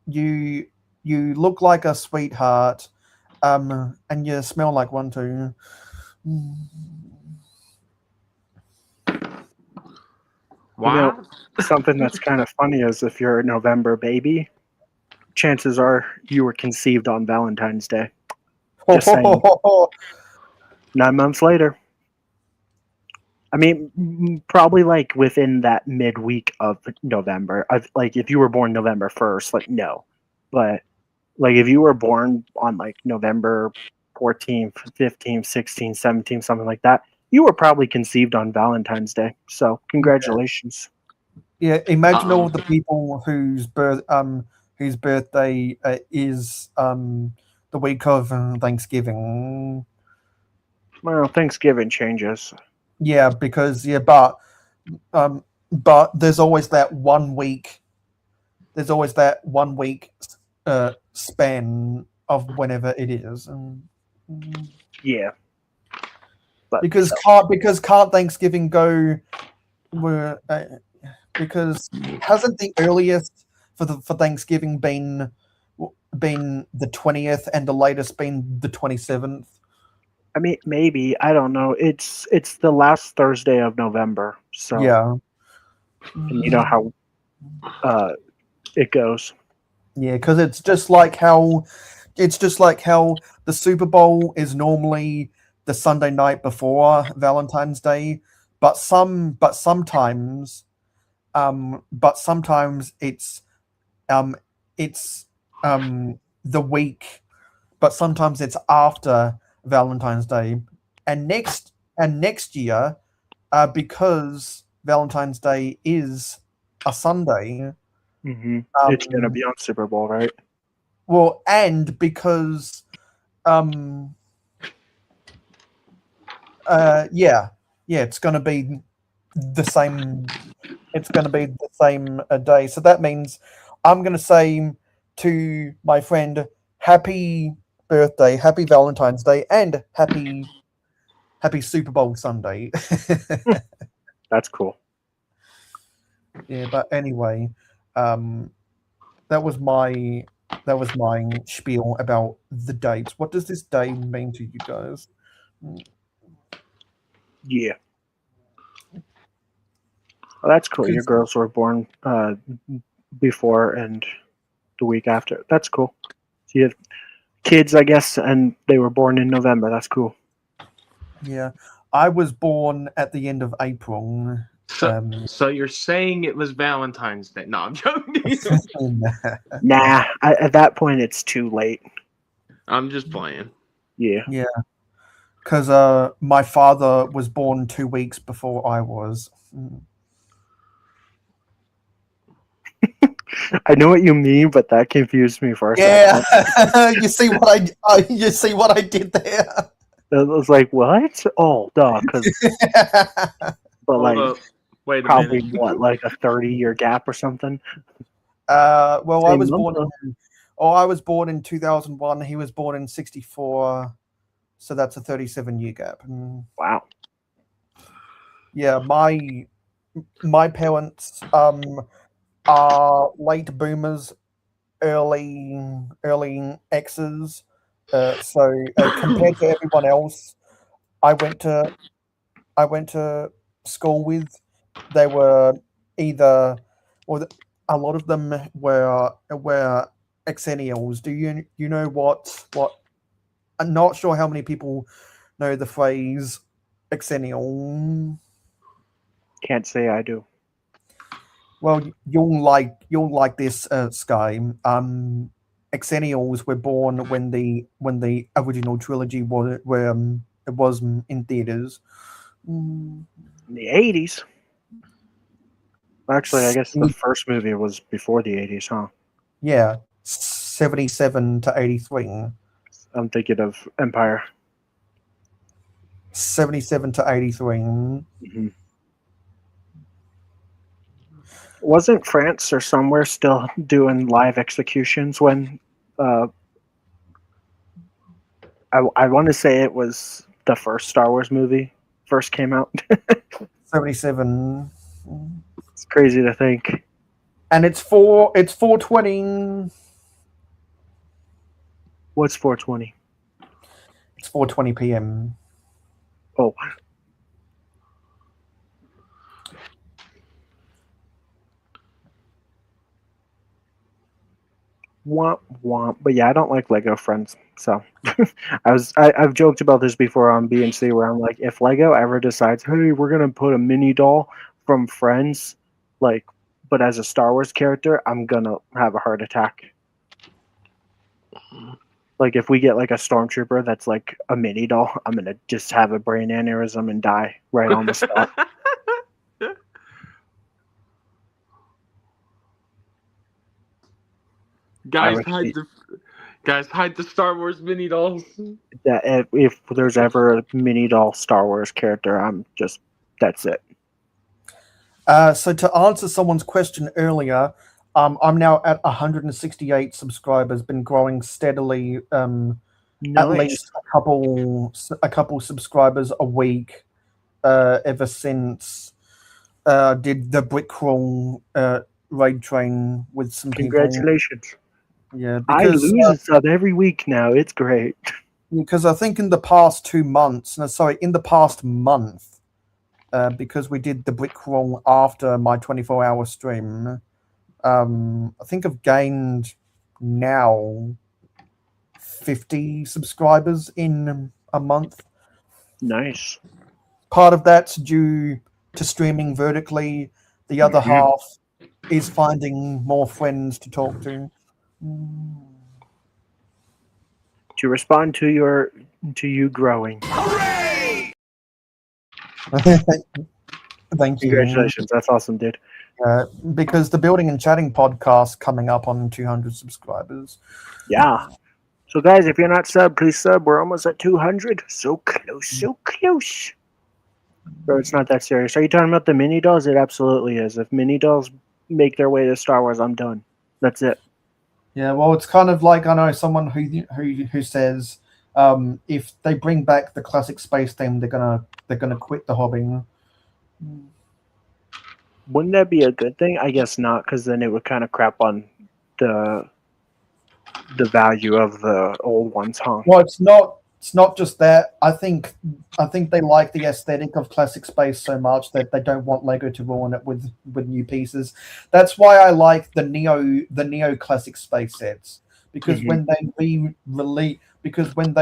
You look like a sweetheart. And you smell like one too. Wow. You know, something that's kind of funny is if you're a November baby, chances are you were conceived on Valentine's Day. Just saying. 9 months later. I mean, probably like within that midweek of November. Like if you were born November 1st, like no. But like if you were born on like November 14th, 15th, 16th, 17th, something like that, you were probably conceived on Valentine's Day. So congratulations. Yeah, imagine all the people whose birthday is the week of Thanksgiving. Well, Thanksgiving changes. Yeah, because but there's always that 1 week. There's always that 1 week span of whenever it is. Yeah. But Because can't Thanksgiving go? Because hasn't the earliest for Thanksgiving been the 20th and the latest been the 27th? I mean, maybe, I don't know. It's the last Thursday of November, so Yeah. And you know how it goes. Yeah, because it's just like how the Super Bowl is normally the Sunday night before Valentine's Day, but sometimes it's the week, but sometimes it's after Valentine's Day, and next year, because Valentine's Day is a Sunday. Mm-hmm. It's gonna be on Super Bowl, right? Well, and because it's gonna be the same. It's gonna be the same day. So that means I'm gonna say to my friend, "Happy birthday, happy Valentine's Day, and happy Super Bowl Sunday." That's cool. Yeah, but anyway, that was my spiel about the dates. What does this day mean to you guys? Yeah. Well, that's cool. Your girls were born before and the week after. That's cool. So you have kids, I guess, and they were born in November. That's cool. Yeah, I was born at the end of April. So you're saying it was Valentine's Day? No, I'm joking. Nah, at that point it's too late. I'm just playing. Yeah. Yeah, because my father was born 2 weeks before I was. I know what you mean, but that confused me for a second. Yeah, you see what I did there? I was like, what? Oh, duh. But Hold up. Wait a probably minute. what, like a 30-year gap or something? Well, Same I was number. born in 2001. He was born in 64, so that's a 37-year gap. Wow. Yeah, my parents are late boomers, early X's. So compared to everyone else, I went to school with, they were either, or a lot of them were exennials. Do you know what? I'm not sure how many people know the phrase exennial. Can't say I do. Well, you'll like this, Sky. Exennials were born when the original trilogy were it was in theaters. Mm, In the 80s. Actually, I guess the first movie was before the 80s, huh? Yeah, 77 to 83. I'm thinking of Empire. 77 to 83. Mm-hmm. Wasn't France or somewhere still doing live executions when I want to say it was the first Star Wars movie first came out. 77. It's crazy to think. And it's 4:20. What's 420? It's 4:20 p.m. Oh. Womp womp. But yeah, I don't like Lego Friends. So I've joked about this before on BNC where I'm like, if Lego ever decides, hey, we're gonna put a mini doll from Friends, like, but as a Star Wars character, I'm gonna have a heart attack. Like if we get like a stormtrooper that's like a mini doll, I'm gonna just have a brain aneurysm and die right on the spot. Guys, hide the Star Wars mini dolls. That if there's ever a mini doll Star Wars character, that's it. So to answer someone's question earlier, I'm now at 168 subscribers, been growing steadily, at least a couple subscribers a week, ever since did the Brick Crawl raid train with some Congratulations. people. Yeah, I because lose a sub every week now. It's great. Because I think in the past in the past month, because we did the Brick Crawl after my 24-hour stream, I think I've gained now 50 subscribers in a month. Nice. Part of that's due to streaming vertically. The other half is finding more friends to talk to. To respond to you growing. Hooray! Thank you. Congratulations. That's awesome, dude. Because the Building and Chatting podcast coming up on 200 subscribers. Yeah. So guys, if you're not subbed, please sub. We're almost at 200. So close, so close. Bro, it's not that serious. Are you talking about the mini dolls? It absolutely is. If mini dolls make their way to Star Wars, I'm done. That's it. Yeah, well, it's kind of like I know someone who says if they bring back the classic space theme, they're gonna quit the hobby. Wouldn't that be a good thing? I guess not, because then it would kind of crap on the value of the old ones, huh? Well, it's not just that. I think they like the aesthetic of classic space so much that they don't want Lego to ruin it with new pieces. That's why I like the Neo classic space sets, because when they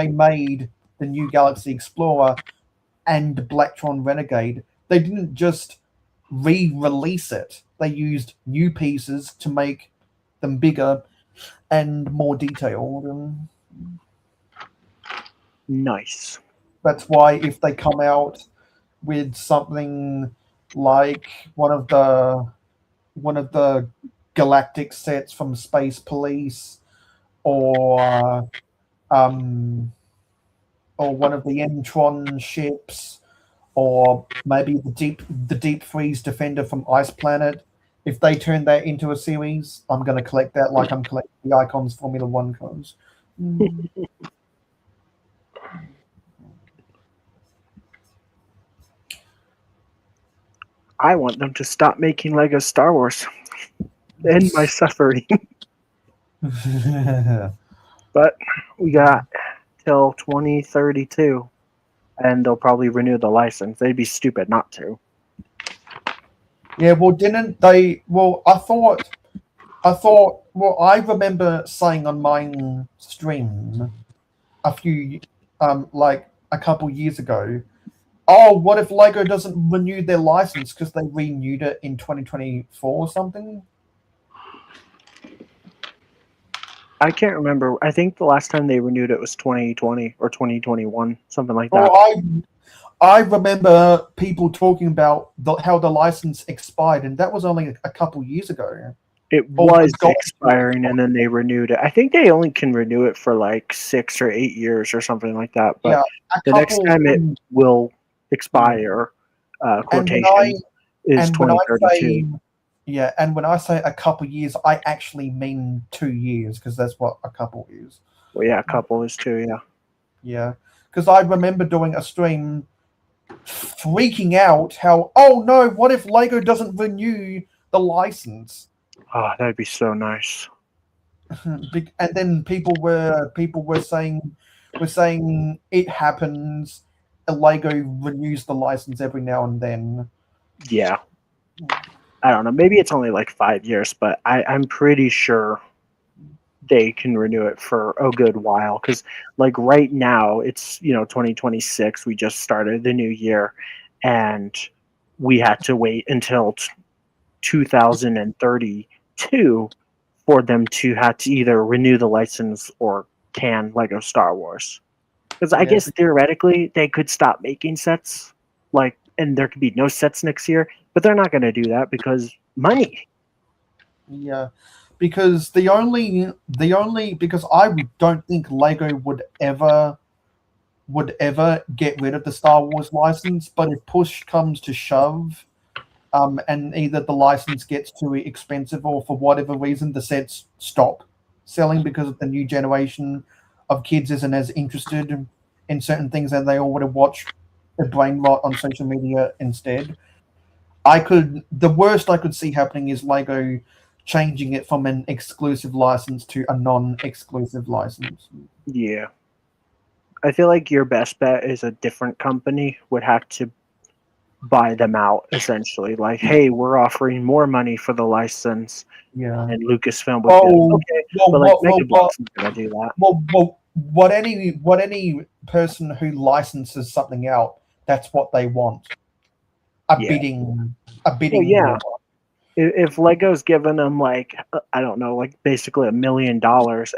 made the new Galaxy Explorer and Blacktron Renegade, they didn't just re-release it. They used new pieces to make them bigger and more detailed. Nice. That's why if they come out with something like one of the galactic sets from Space Police, or one of the Entron ships, or maybe the Deep Freeze Defender from Ice Planet, if they turn that into a series, I'm going to collect that like I'm collecting the Icons Formula 1 cars. I want them to stop making Lego Star Wars. End my suffering. But we got till 2032, and they'll probably renew the license. They'd be stupid not to. Yeah, well, didn't they? Well, I thought. Well, I remember saying on my stream like a couple years ago, oh, what if Lego doesn't renew their license because they renewed it in 2024 or something? I can't remember. I think the last time they renewed it was 2020 or 2021, something like that. Well, I remember people talking about how the license expired, and that was only a couple years ago. It was expiring, and then they renewed it. I think they only can renew it for like 6 or 8 years or something like that. But the next time it will expire, quotation, is 2032. And when I say a couple years, I actually mean 2 years, because that's what a couple is. Well, yeah, a couple is 2, yeah. Yeah, because I remember doing a stream freaking out how, oh no, what if LEGO doesn't renew the license? Oh, that'd be so nice. And then people were saying it happens. LEGO renews the license every now and then. Yeah. I don't know. Maybe it's only like 5 years, but I'm pretty sure they can renew it for a good while. Because like right now, it's 2026. We just started the new year, and we had to wait until 2032 for them to have to either renew the license or can Lego Star Wars. Because I guess theoretically they could stop making sets, and there could be no sets next year, but they're not going to do that because money. Yeah, because because I don't think LEGO would ever get rid of the Star Wars license, but if push comes to shove, and either the license gets too expensive or for whatever reason the sets stop selling because of the new generation of kids isn't as interested in certain things and they all want to watch a brain rot on social media instead. The worst I could see happening is LEGO changing it from an exclusive license to a non-exclusive license. Yeah. I feel like your best bet is a different company would have to buy them out, essentially. Like, hey, we're offering more money for the license. Yeah. And Lucasfilm would be like, okay, but like Megablock's not going to do that. Well, what any person who licenses something out, that's what they want. A bidding. Well, yeah. If Lego's giving them like, I don't know, like basically $1 million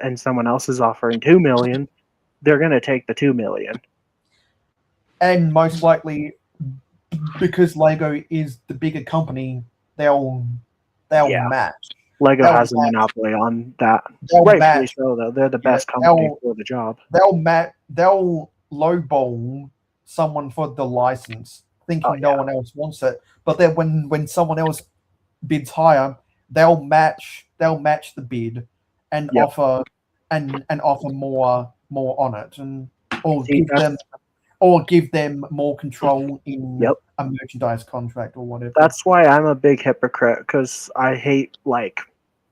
and someone else is offering $2 million, they're going to take the $2 million. And most likely, because Lego is the bigger company, they'll match. Lego has a monopoly on that. Rightfully so, though. They're the best company for the job. They'll lowball someone for the license, thinking no one else wants it. But then when someone else bids higher, they'll match the bid and offer more on it, and or give them more control in a merchandise contract or whatever. That's why I'm a big hypocrite, because I hate like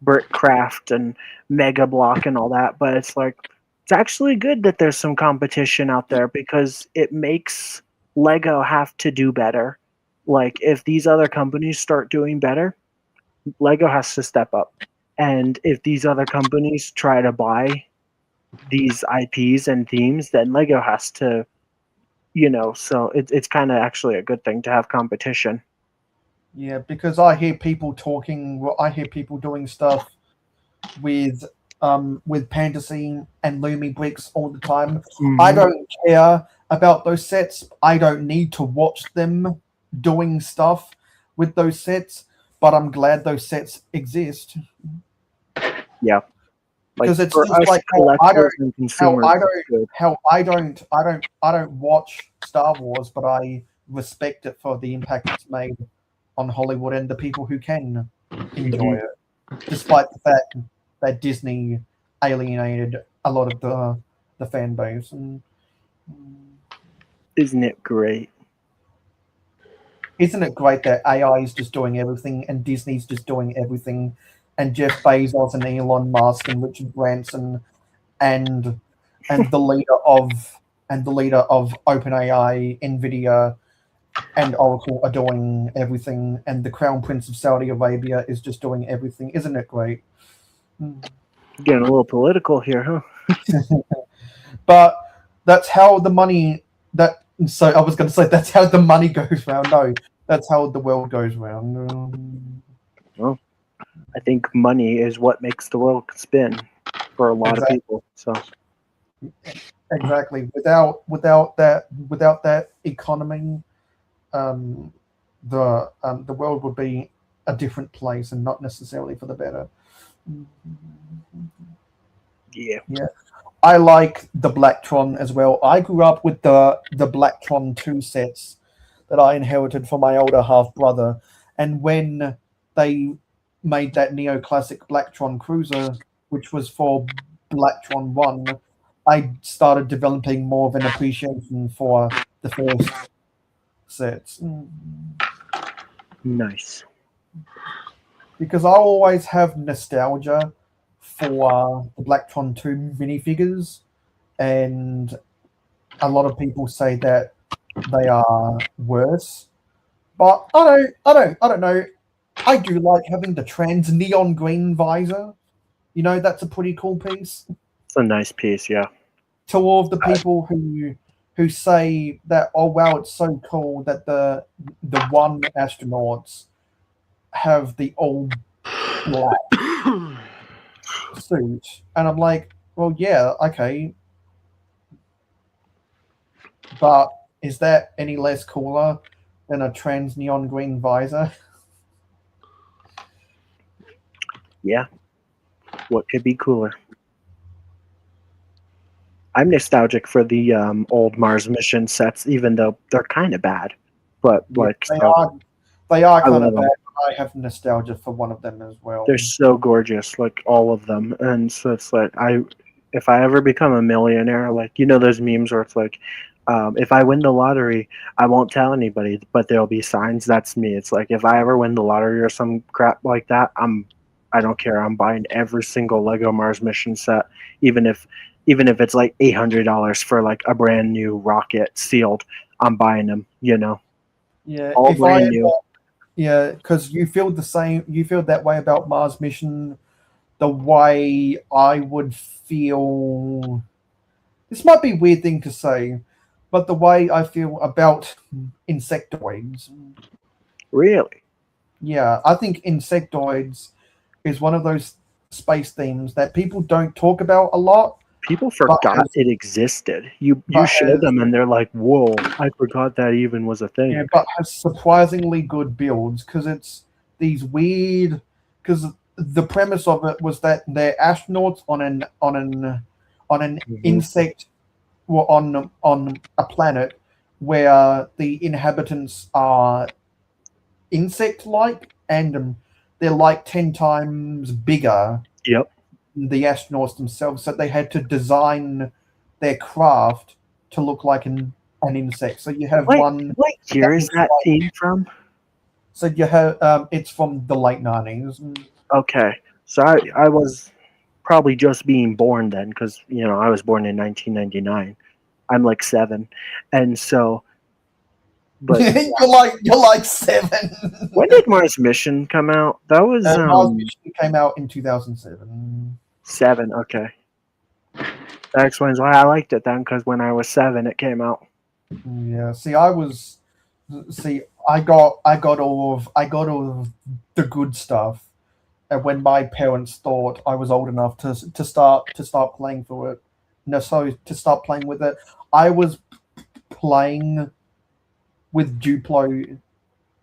Brickcraft and Mega Block and all that, but it's like it's actually good that there's some competition out there because it makes Lego have to do better. Like if these other companies start doing better, Lego has to step up. And if these other companies try to buy these IPs and themes, then Lego has to, so it's kind of actually a good thing to have competition. Yeah, because I hear people doing stuff with Fantasy and Lumi bricks all the time. Mm-hmm. I don't care about those sets. I don't need to watch them doing stuff with those sets, but I'm glad those sets exist. Yeah. Because it's just like how I don't watch Star Wars, but I respect it for the impact it's made on Hollywood and the people who can enjoy it, despite the fact that Disney alienated a lot of the fan base. And isn't it great? Isn't it great that AI is just doing everything and Disney's just doing everything, and Jeff Bezos and Elon Musk and Richard Branson and the leader of OpenAI, Nvidia, and Oracle are doing everything, and the Crown Prince of Saudi Arabia is just doing everything. Isn't it great? Getting a little political here, huh? But that's how the money so I was going to say that's how the money goes round. No, that's how the world goes round. Well, I think money is what makes the world spin. for a lot of people. So exactly. Without that economy, the world would be a different place and not necessarily for the better. yeah. I like the Blacktron as well. I grew up with the Blacktron 2 sets that I inherited from my older half brother, and when they made that neoclassic Blacktron Cruiser, which was for Blacktron 1, I started developing more of an appreciation for the first sets. Nice. Because I always have nostalgia for the Blacktron 2 minifigures, and a lot of people say that they are worse. But I don't know. I do like having the trans neon green visor. You know, that's a pretty cool piece. It's a nice piece, yeah. To all of the people who say that, oh wow, it's so cool that the one astronauts have the all black suit, and I'm like, well, yeah, okay, but is that any less cooler than a trans neon green visor? Yeah. What could be cooler? I'm nostalgic for the old Mars mission sets, even though they're kind of bad. But Yeah, like, they are I kind love of bad. them. But I have nostalgia for one of them as well. They're so gorgeous, like all of them. And so it's like, if I ever become a millionaire, like those memes where it's like, if I win the lottery, I won't tell anybody, but there'll be signs. That's me. It's like if I ever win the lottery or some crap like that, I don't care. I'm buying every single Lego Mars mission set, even if it's like $800 for like a brand new rocket sealed. I'm buying them. Yeah, all if brand I new. yeah, because you feel the same. You feel that way about Mars mission, the way I would feel. This might be a weird thing to say, but the way I feel about insectoids. Really? Yeah, I think insectoids is one of those space themes that people don't talk about a lot. People But forgot it existed. You but show has- them and they're like, "Whoa, I forgot that even was a thing." yeah, but has surprisingly good builds because it's these weird. Because the premise of it was that they're astronauts on an insect, or on a planet where the inhabitants are insect-like, and they're like 10 times bigger Yep. than the astronauts themselves. So they had to design their craft to look like an insect. So you have one. What year is that like- theme from? So you have it's from the late 90s. Okay, so I was probably just being born then, because I was born in 1999. I'm like 7, and so. But you're like 7. when did Mars Mission come out? That was Mars Mission came out in 2007. 7. Okay, that explains why I liked it then, because when I was 7, it came out. Yeah. I got all of the good stuff, and when my parents thought I was old enough to start playing for it, to start playing with it, I was playing with Duplo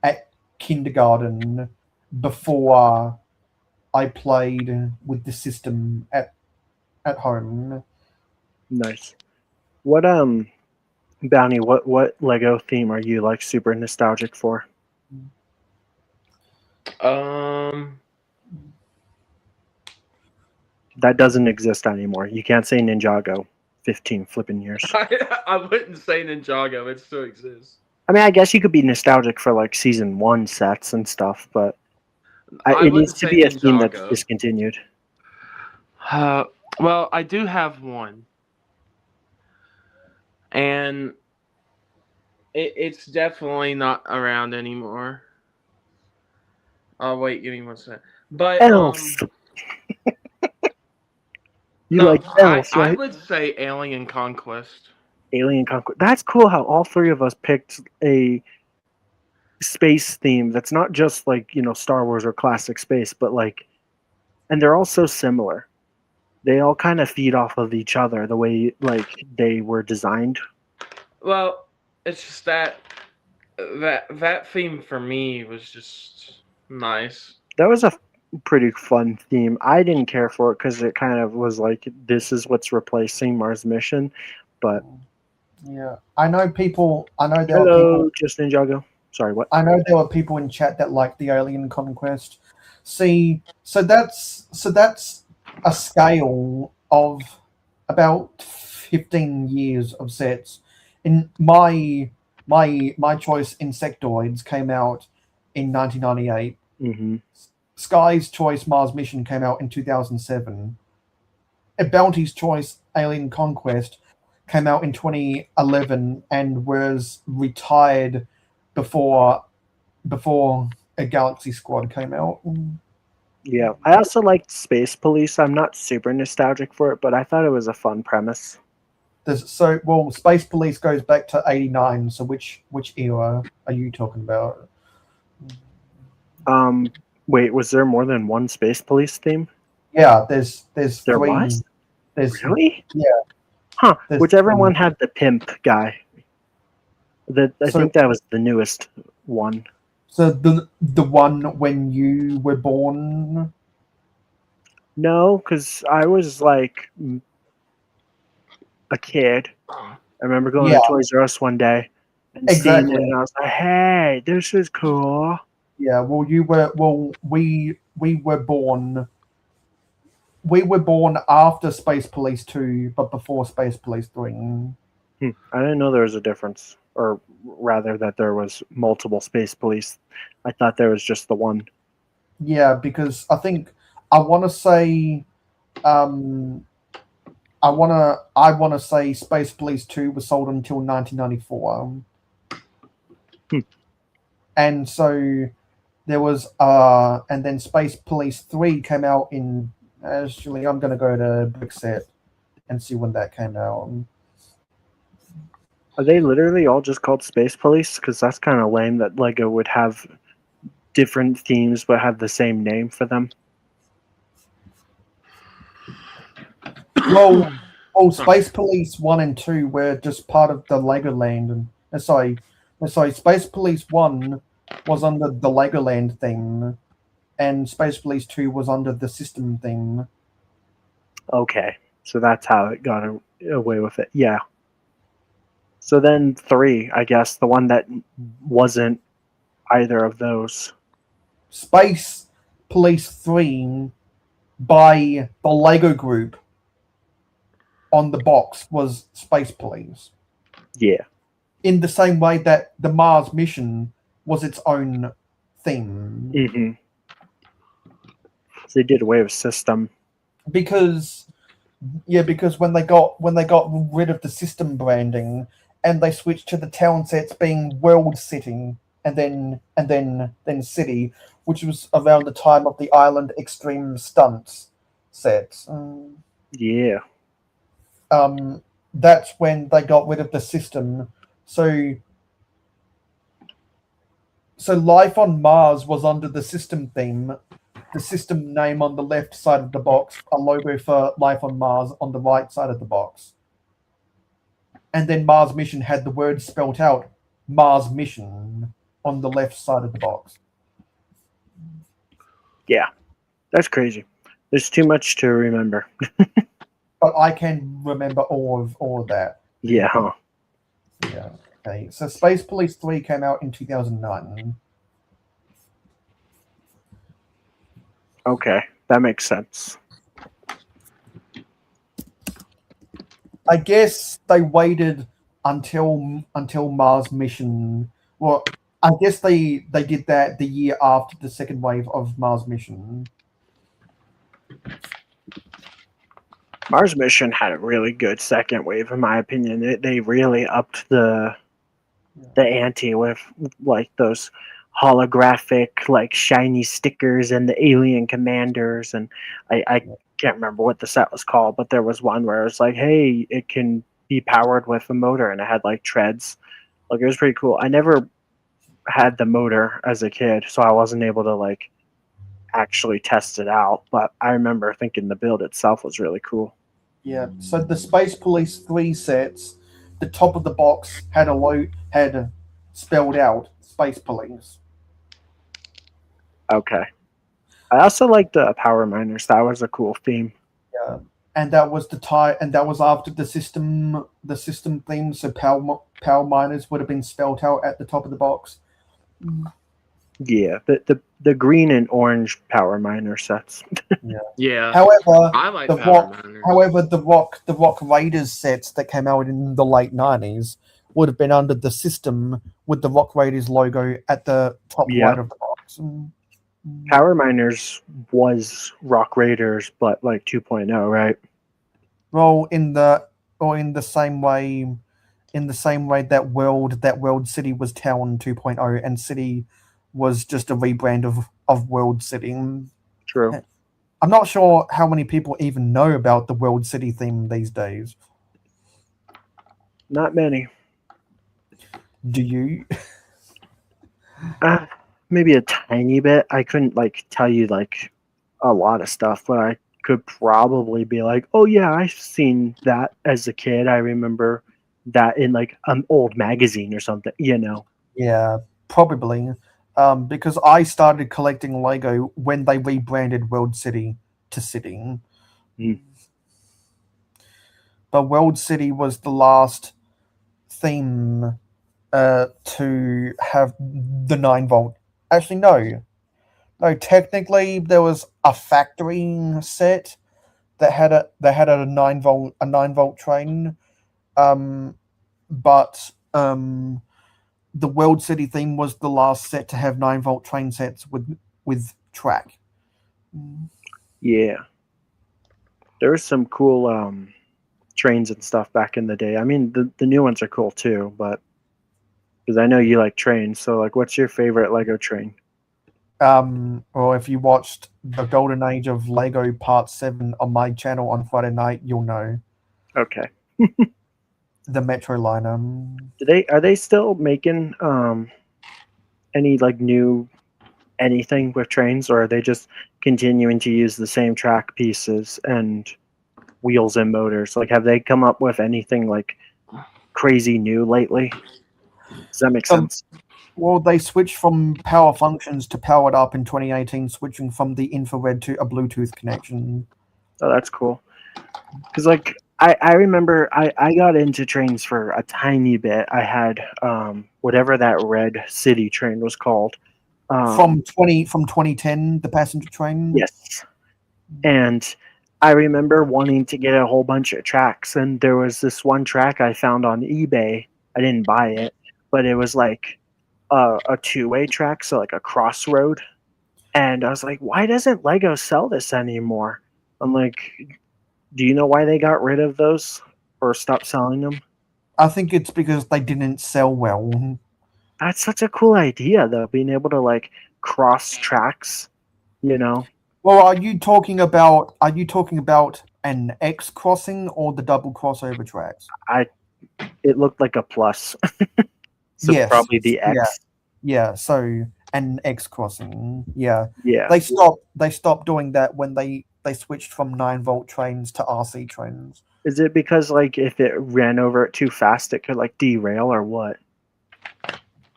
at kindergarten before I played with the system at home. Nice. What Bounty, what Lego theme are you like super nostalgic for? That doesn't exist anymore. You can't say Ninjago 15 flipping years. I wouldn't say Ninjago. It still exists. I mean, I guess you could be nostalgic for like season 1 sets and stuff, but it needs to be a theme that's discontinued. Well, I do have one, and it's definitely not around anymore. Oh wait, give me 1 second. But Elf. Like Elf, right? I would say Alien Conquest. Alien Conquest. That's cool how all 3 of us picked a space theme that's not just like Star Wars or classic space, but like, and they're all so similar. They all kind of feed off of each other the way like they were designed. Well, it's just that theme for me was just nice. That was a pretty fun theme. I didn't care for it because it kind of was like this is what's replacing Mars Mission. But Yeah, I know people. I know there are hello, people. just Ninjago. Sorry, what? I know there are people in chat that like the Alien Conquest. See, so that's a scale of about 15 years of sets. In my choice, Insectoids came out in 1998. Mm-hmm. Sky's Choice Mars Mission came out in 2007. A Bounty's Choice Alien Conquest came out in 2011 and was retired before a Galaxy Squad came out. Yeah, I also liked Space Police. I'm not super nostalgic for it, but I thought it was a fun premise. Space Police goes back to '89. So which era are you talking about? Wait, was there more than one Space Police theme? Yeah, there's There three. was? There's Really? Yeah. Huh. There's Whichever three. one had the pimp guy. I So- think that was the newest one. So the one when you were born. No, because I was like a kid. I remember going Yeah. to Toys R Us one day and seeing Exactly. it, and I was like, "Hey, this is cool." Yeah, well, we were born. We were born after Space Police 2, but before Space Police 3. I didn't know there was a difference, or rather, that there was multiple Space Police. I thought there was just the one. Yeah, because I think I want to say, I want to say Space Police 2 was sold until 1994, and so there was and then Space Police 3 came out in. Actually, I'm going to go to Brickset and see when that came out. Are they literally all just called Space Police? Because that's kind of lame that Lego would have different themes but have the same name for them. Well, Space Police 1 and 2 were just part of the Legoland. And sorry, Space Police 1 was under the Legoland theme, and Space Police 2 was under the system theme. Okay, so that's how it got away with it. Yeah. So then 3, I guess, the one that wasn't either of those. Space Police 3 by the Lego Group on the box was Space Police. Yeah. In the same way that the Mars mission was its own theme. Mm-hmm. So they did away with system. Because when they got rid of the system branding and they switched to the town sets being world city and then city, which was around the time of the Island Extreme Stunts sets. Yeah. That's when they got rid of the system. So Life on Mars was under the system theme. The system name on the left side of the box, a logo for Life on Mars on the right side of the box. And then Mars Mission had the word spelt out, Mars Mission, on the left side of the box. Yeah. That's crazy. There's too much to remember. But I can remember all of that. Yeah, huh? Yeah. Okay. So Space Police 3 came out in 2009. Okay, that makes sense. I guess they waited until Mars Mission. Well, I guess they did that the year after the second wave of Mars Mission. Mars Mission had a really good second wave, in my opinion. They really upped the ante with like those holographic, like shiny stickers and the alien commanders. And I can't remember what the set was called, but there was one where it was like, hey, it can be powered with a motor, and it had like treads. Like it was pretty cool. I never had the motor as a kid, so I wasn't able to like actually test it out, but I remember thinking the build itself was really cool. Yeah. So the Space Police 3 sets, the top of the box had spelled out Space Police. Okay. I also like the Power Miners. That was a cool theme. Yeah. And that was and that was after the system theme. So power miners would have been spelled out at the top of the box. Yeah, the green and orange Power Miner sets. Yeah. However, I like the Power rock, Miners. however, the rock Raiders sets that came out in the late 90s would have been under the system with the Rock Raiders logo at the top right of the box. Power Miners was Rock Raiders, but like 2.0, right? Well, in the same way that World City was Town 2.0 and City was just a rebrand of World City. True. I'm not sure how many people even know about the World City theme these days. Not many. Do you? Maybe a tiny bit. I couldn't like tell you like a lot of stuff, but I could probably be like, oh yeah, I've seen that as a kid. I remember that in like an old magazine or something, you know. Yeah, probably. Because I started collecting Lego when they rebranded World City to City. But World City was the last theme to have the 9-volt. Actually, no. No, technically there was a factory set that had a 9-volt train. But the World City theme was the last set to have 9-volt train sets with track. Yeah. There was some cool trains and stuff back in the day. I mean, the new ones are cool too, but because I know you like trains, so like, what's your favorite Lego train? Or if you watched the Golden Age of Lego Part 7 on my channel on Friday night, you'll know. Okay. The Metro Liner. Are they still making any like new anything with trains, or are they just continuing to use the same track pieces and wheels and motors? Like, have they come up with anything like crazy new lately? Does that make sense? Well, they switched from power functions to powered up in 2018, switching from the infrared to a Bluetooth connection. Oh, that's cool. Because like I remember I got into trains for a tiny bit. I had whatever that red city train was called. From 2010, the passenger train. Yes. And I remember wanting to get a whole bunch of tracks, and there was this one track I found on eBay. I didn't buy it, but it was like a two-way track, so like a crossroad. And I was like, why doesn't Lego sell this anymore? I'm like, do you know why they got rid of those or stopped selling them? I think it's because they didn't sell well. That's such a cool idea, though, being able to like cross tracks, you know. Well, are you talking about an X crossing or the double crossover tracks? It looked like a plus. So yes, probably the X. Yeah, so an X crossing. Yeah. Yeah. They stopped doing that when they switched from 9-volt trains to RC trains. Is it because like if it ran over it too fast it could like derail or what?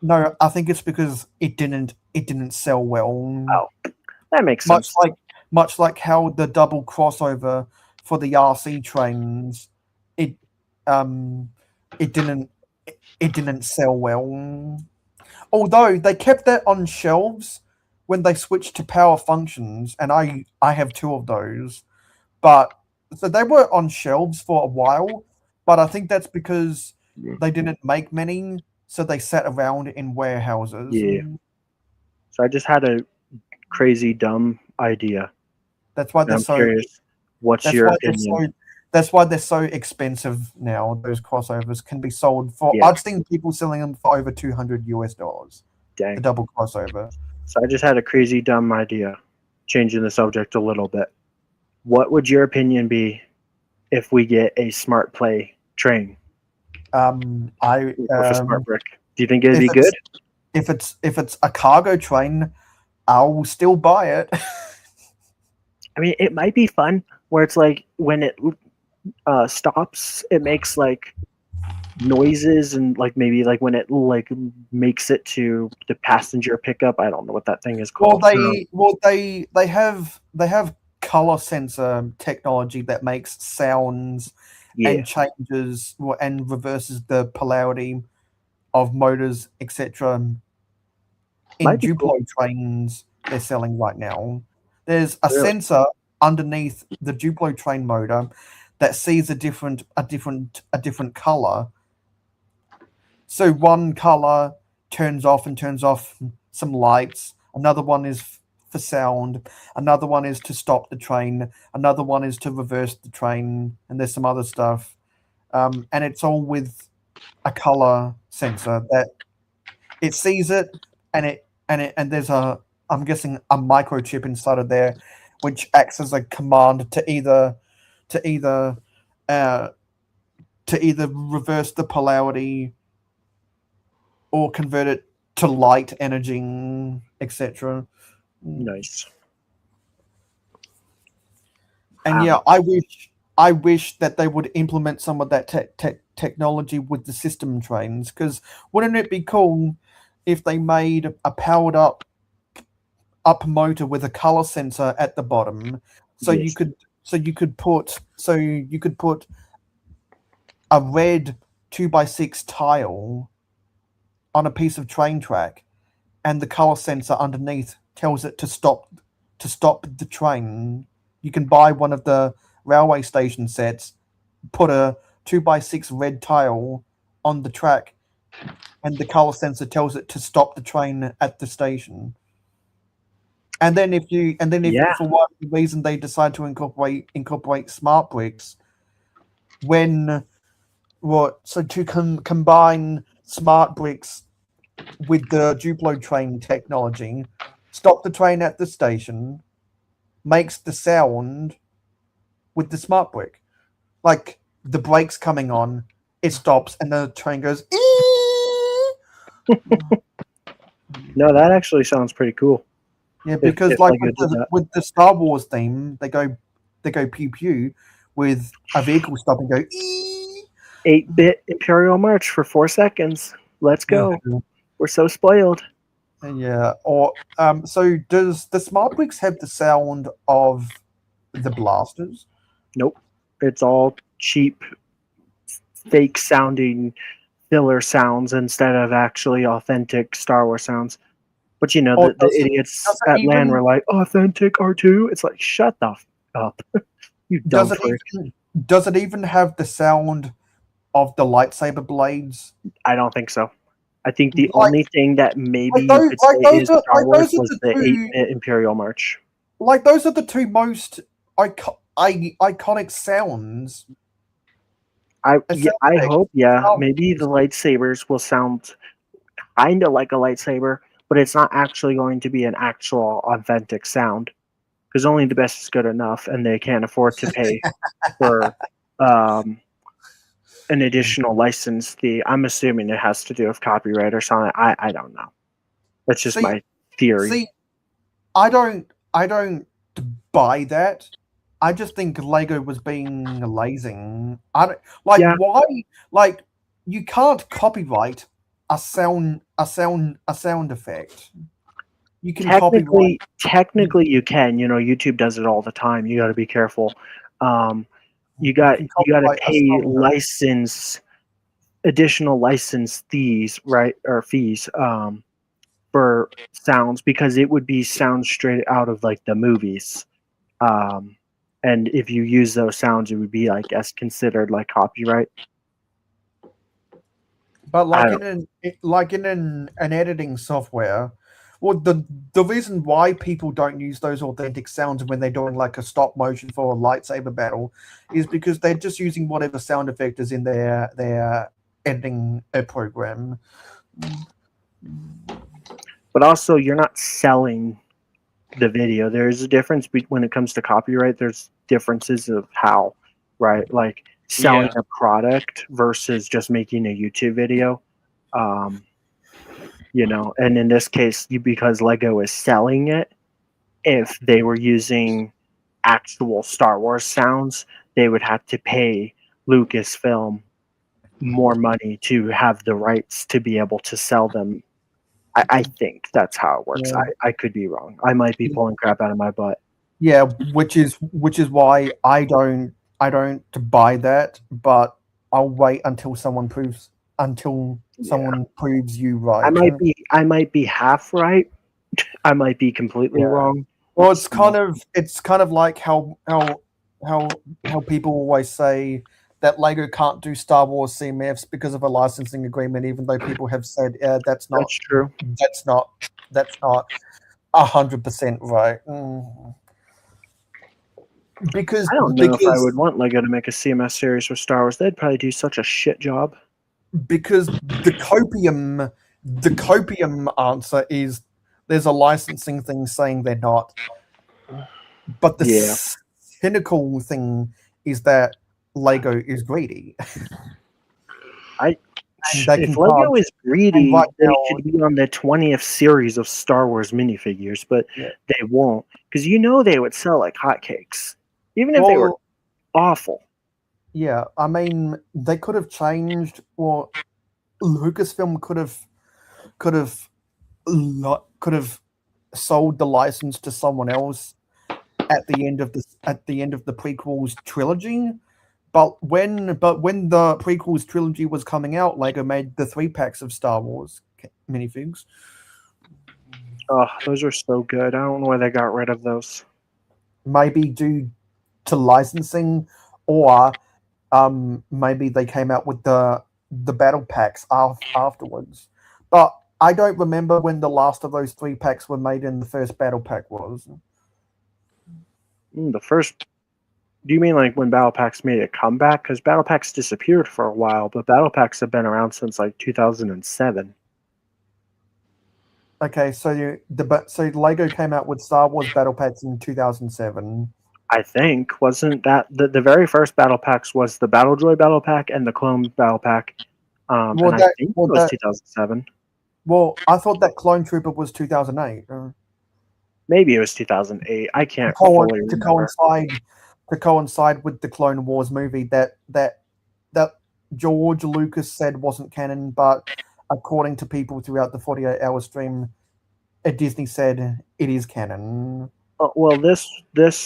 No, I think it's because it didn't sell well. Oh. That makes sense. Much like how the double crossover for the RC trains it didn't sell well. Although they kept that on shelves when they switched to power functions, and I have 2 of those. But so they were on shelves for a while, but I think that's because they didn't make many, so they sat around in warehouses. Yeah. So I just had a crazy dumb idea. That's why they're so curious. What's your opinion? That's why they're so expensive now. Those crossovers can be sold for. Yeah. I've seen people selling them for over $200. Dang. The double crossover. So I just had a crazy dumb idea, changing the subject a little bit. What would your opinion be if we get a smart play train? With a smart brick. Do you think it'd be good? If it's a cargo train, I'll still buy it. I mean, it might be fun where it's like when it stops, it makes like noises and like maybe like when it like makes it to the passenger pickup. I don't know what that thing is Well, called. they have color sensor technology that makes sounds Yeah, and changes and reverses the polarity of motors, etc. in might be cool. Duplo trains they're selling right now. There's a Really? sensor underneath the Duplo train motor that sees a different color. So one color turns off and turns off some lights. Another one is for sound. Another one is to stop the train. Another one is to reverse the train. And there's some other stuff. And it's all with a color sensor that it sees it, and there's I'm guessing a microchip inside of there, which acts as a command to either reverse the polarity or convert it to light energy, etc. Nice. And yeah, I wish that they would implement some of that technology with the system trains, because wouldn't it be cool if they made a powered up motor with a color sensor at the bottom, so Yes. you could put a red 2x6 tile on a piece of train track, and the color sensor underneath tells it to stop the train. You can buy one of the railway station sets, put a 2x6 red tile on the track, and the color sensor tells it to stop the train at the station. And then if for one reason they decide to incorporate smart bricks, combine smart bricks with the Duplo train technology, stop the train at the station, makes the sound with the smart brick. Like the brakes coming on, it stops and the train goes. No, that actually sounds pretty cool. Yeah, because if like LEGO did that. with the Star Wars theme, they go pew pew with a vehicle stop and go. 8-bit Imperial March for 4 seconds. Let's go. We're so spoiled. Yeah. Or so does the smart bricks have the sound of the blasters? Nope. It's all cheap, fake sounding filler sounds instead of actually authentic Star Wars sounds. But you know, the idiots at LAN were like, authentic R2? It's like, shut the f up. You dumb prick. Does it even have the sound of the lightsaber blades? I don't think so. I think the only thing that maybe you could say is Star Wars was the 8-bit Imperial March. Like, those are the two most iconic sounds. I hope, maybe the lightsabers will sound kind of like a lightsaber, but it's not actually going to be an actual authentic sound, because only the best is good enough, and they can't afford to pay for an additional license fee. I'm assuming it has to do with copyright or something. I don't know. That's just my theory. See, I don't buy that. I just think Lego was being lazy. Why? Like, you can't copyright a sound effect. You can technically you can. You know, YouTube does it all the time. You got to be careful. You got to pay additional license fees, right, or fees for sounds, because it would be sounds straight out of like the movies. And if you use those sounds, it would be, I guess, considered like copyright. But in an editing software, well, the reason why people don't use those authentic sounds when they're doing like a stop motion for a lightsaber battle is because they're just using whatever sound effect is in their editing program. But also, you're not selling the video. There's a difference when it comes to copyright. There's differences of how, right? Like selling a product versus just making a YouTube video. you know. And in this case, because Lego is selling it, if they were using actual Star Wars sounds, they would have to pay Lucasfilm more money to have the rights to be able to sell them. I think that's how it works. Yeah. I could be wrong. I might be pulling crap out of my butt. Yeah, which is why I don't buy that, but I'll wait until someone proves you right. I might be half right. I might be completely Yeah. wrong. Well, it's kind of like how people always say that Lego can't do Star Wars CMFs because of a licensing agreement, even though people have said that's true. That's not 100% right. Because I don't know if I would want Lego to make a CMS series for Star Wars. They'd probably do such a shit job. Because the copium answer is there's a licensing thing saying they're not. But the cynical thing is that Lego is greedy. If Lego is greedy, they should be on the 20th series of Star Wars minifigures, but they won't. Because they would sell like hotcakes. Even if they were awful. Yeah, I mean, they could have changed, or Lucasfilm could have sold the license to someone else at the end of the prequels trilogy. But when the prequels trilogy was coming out, Lego made the 3-packs of Star Wars minifigs. Oh, those are so good. I don't know why they got rid of those. Maybe due to licensing, or maybe they came out with the battle packs afterwards. But I don't remember when the last of those 3-packs were made and the first battle pack was. The first. Do you mean like when battle packs made a comeback? Because battle packs disappeared for a while, but battle packs have been around since like 2007. Okay, so Lego came out with Star Wars battle packs in 2007. I think wasn't that the very first battle packs was the Battle Droid battle pack and the Clone battle pack. I think it was 2007. Well, I thought that Clone Trooper was 2008. Maybe it was 2008. I can't fully remember. To coincide with the Clone Wars movie that George Lucas said wasn't canon, but according to people throughout the 48-hour stream, Disney said it is canon. Well, this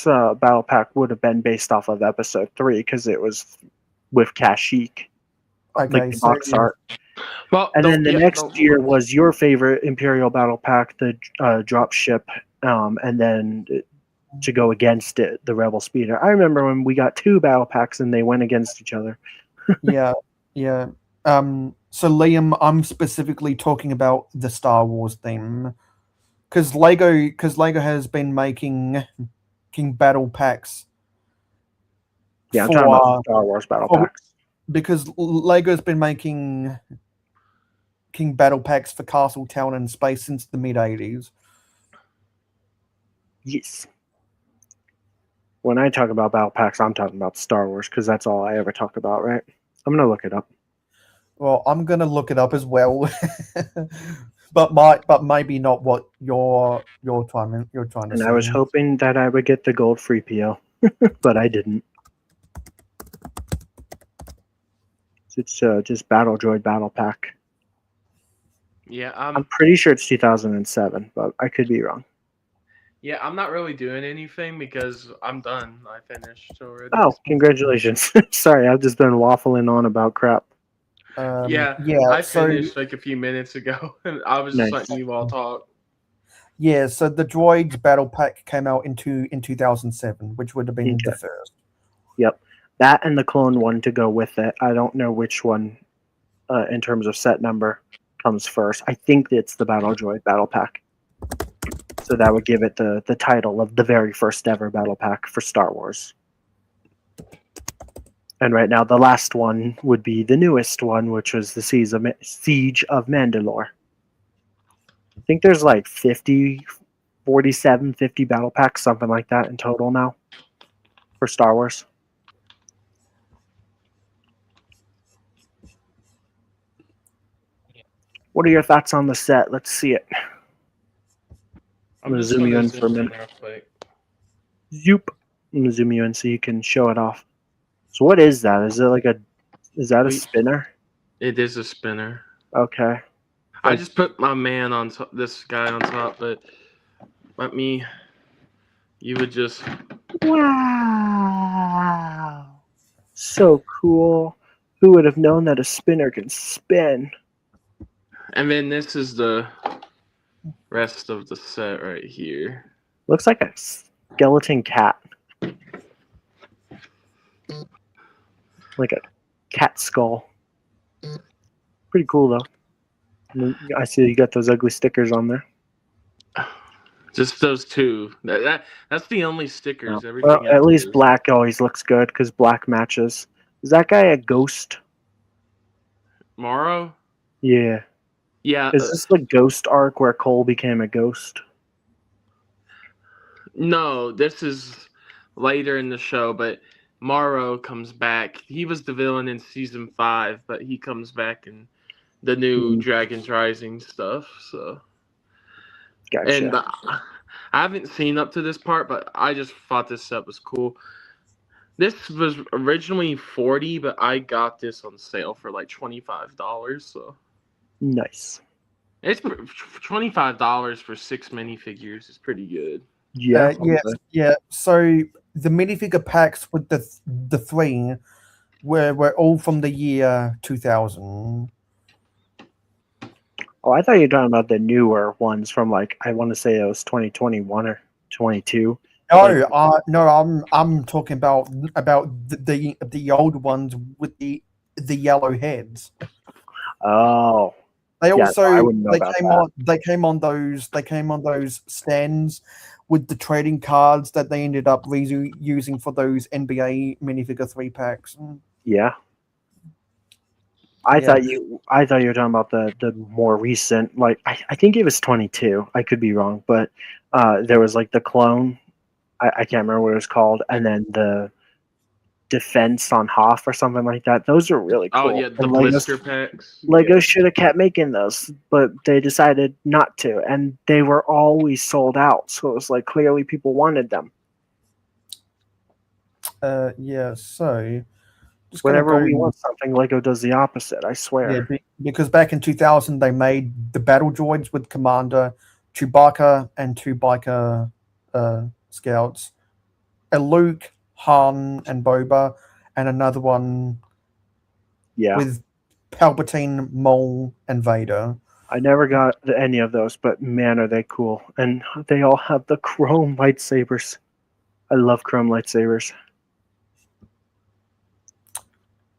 battle pack would have been based off of Episode 3 because it was with Kashyyyk, like the box art. Well, and then the next year was your favorite Imperial battle pack, the drop ship, and then to go against it, the Rebel Speeder. I remember when we got 2 battle packs and they went against each other. Yeah. So Liam, I'm specifically talking about the Star Wars theme. Because Lego has been making battle packs. Yeah, I'm talking about Star Wars battle packs. Because Lego's been making battle packs for Castle, Town, and Space since the mid-'80s. Yes. When I talk about battle packs, I'm talking about Star Wars because that's all I ever talk about, right? I'm gonna look it up. Well, I'm gonna look it up as well. But maybe not what you're trying to and say. I was hoping that I would get the gold free PO, but I didn't. It's just Battle Droid Battle Pack. Yeah, I'm pretty sure it's 2007, but I could be wrong. Yeah, I'm not really doing anything because I'm done. I finished already. Oh, congratulations! Sorry, I've just been waffling on about crap. I finished like a few minutes ago, and I was just letting you all talk. Yeah, so the Droids Battle Pack came out in 2007, which would have been the first. Yep, that and the Clone one to go with it. I don't know which one, in terms of set number, comes first. I think it's the Battle Droid Battle Pack. So that would give it the title of the very first ever Battle Pack for Star Wars. And right now, the last one would be the newest one, which was the Siege of Mandalore. I think there's like 50 battle packs, something like that in total now for Star Wars. What are your thoughts on the set? Let's see it. I'm gonna just zoom you gonna in for a minute. real quick. Zoop. I'm gonna zoom you in so you can show it off. So what is that? Is that a spinner? It is a spinner. Okay. I just put my man on top, this guy on top, but you would just. Wow. So cool. Who would have known that a spinner can spin? And then this is the rest of the set right here. Looks like a skeleton cat. Like a cat skull. Pretty cool though. I see you got those ugly stickers on there. Just those two. That's the only stickers. No. Everything Well, at else least is. black always looks good because black matches. Is that guy a ghost? Morrow? Yeah. Yeah. Is this the ghost arc where Cole became a ghost? No, this is later in the show, but Morrow comes back. He was the villain in season 5, but he comes back in the new Dragons Rising stuff. So, Gotcha. and I haven't seen up to this part, but I just thought this set was cool. This was originally $40, but I got this on sale for like $25. So Nice. it's $25 for 6 minifigures is pretty good. Yeah. Yeah. So the minifigure packs with the 3 were all from the year 2000. Oh, I thought you were talking about the newer ones from like I want to say it was 2021 or 22. No, I'm talking about the old ones with the yellow heads. Oh. They also I wouldn't know about that. They came on those stands with the trading cards that they ended up using for those NBA minifigure 3 packs. Yeah. I thought you were talking about the more recent, like I think it was 22. I could be wrong, but there was like the clone. I can't remember what it was called, and then the defense on Hoff or something like that. Those are really cool. Oh yeah, the blister packs. Lego should have kept making those, but they decided not to, and they were always sold out. So it was like clearly people wanted them. Yeah. So just whenever we want something, Lego does the opposite. I swear. Yeah, because back in 2000 they made the battle droids with Commander, Chewbacca, and 2 biker scouts, a Luke, Han, and Boba, and another one with Palpatine, Maul, and Vader. I never got any of those, but man, are they cool. And they all have the chrome lightsabers. I love chrome lightsabers.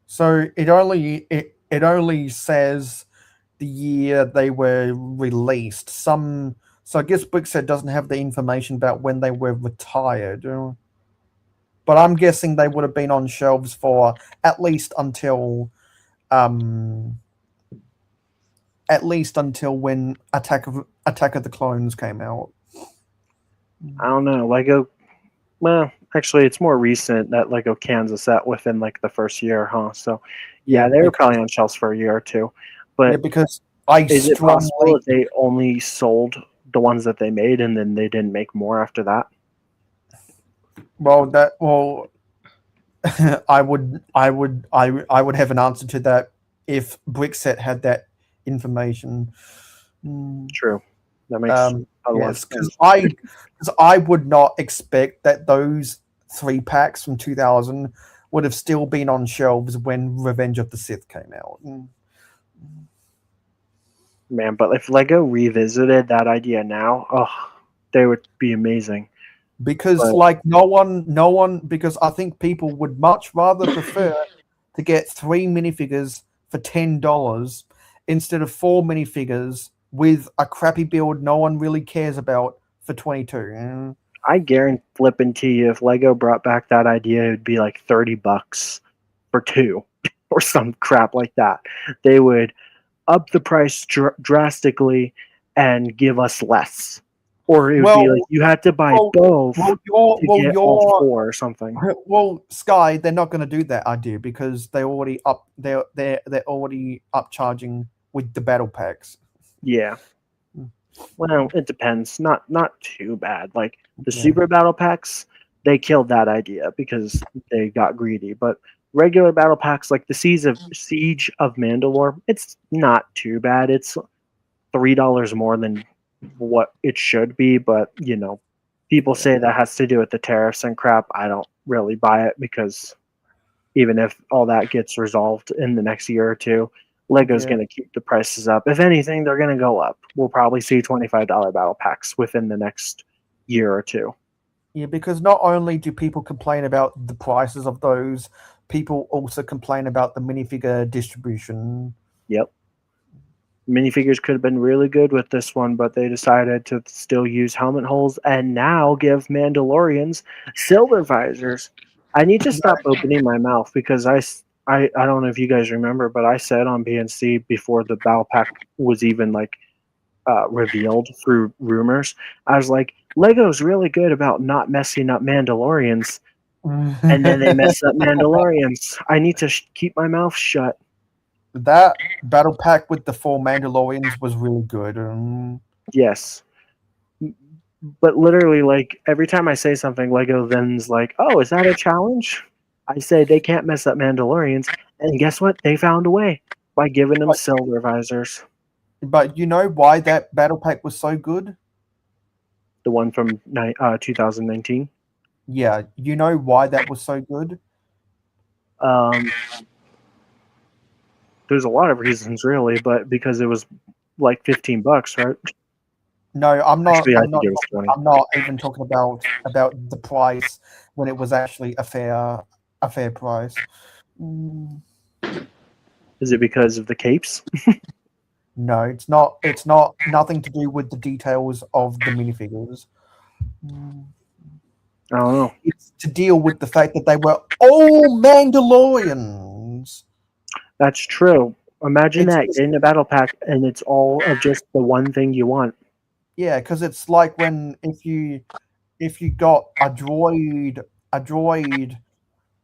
So it only says the year they were released. So I guess Brickset doesn't have the information about when they were retired. But I'm guessing they would have been on shelves for at least until when Attack of the Clones came out. I don't know. Lego, well, actually, it's more recent that Lego cans a set within like the first year, huh? So, yeah, they were probably on shelves for a year or two. But because is it possible that they only sold the ones that they made and then they didn't make more after that? I would have an answer to that if Brickset had that information. True, that makes a lot of sense. Because I would not expect that those 3 packs from 2000 would have still been on shelves when Revenge of the Sith came out. Man, but if Lego revisited that idea now, they would be amazing. Because no one because I think people would much rather prefer to get 3 minifigures for $10 instead of 4 minifigures with a crappy build no one really cares about for $22. I guarantee flipping to you, if Lego brought back that idea, it would be like $30 for 2 or some crap like that. They would up the price drastically and give us less. Or it would be like you had to buy both to get all 4 or something. Well, Sky, they're not going to do that idea because they're already upcharging with the battle packs. Yeah. Well, it depends. Not too bad. Like the Yeah. super battle packs, they killed that idea because they got greedy. But regular battle packs, like the Siege of Mandalore, it's not too bad. It's $3 more than what it should be. But people say that has to do with the tariffs and crap. I don't really buy it because even if all that gets resolved in the next year or two, Lego's going to keep the prices up. If anything, they're going to go up. We'll probably see $25 battle packs within the next year or two. Yeah, because not only do people complain about the prices of those, people also complain about the minifigure distribution. Yep. Minifigures could have been really good with this one, but they decided to still use helmet holes and now give Mandalorians silver visors. I need to stop opening my mouth because I don't know if you guys remember, but I said on BNC before the battle pack was even revealed through rumors, I was like, Lego's really good about not messing up Mandalorians, and then they mess up Mandalorians. I need to keep my mouth shut. That battle pack with the 4 Mandalorians was really good. Yes. But literally, like, every time I say something, Lego then's like, oh, is that a challenge? I say they can't mess up Mandalorians, and guess what? They found a way by giving them silver visors. But you know why that battle pack was so good? The one from 2019? Yeah, you know why that was so good? There's a lot of reasons, really, but because it was like $15, right? No, I'm not. Actually, I'm I think it was 20. I'm not even talking about the price when it was actually a fair price. Is it because of the capes? No, it's not. It's not. Nothing to do with the details of the minifigures. I don't know. It's to deal with the fact that they were all Mandalorians. That's true. Imagine that in a battle pack, and it's all of just the one thing you want. Yeah, because it's like when if you got a droid,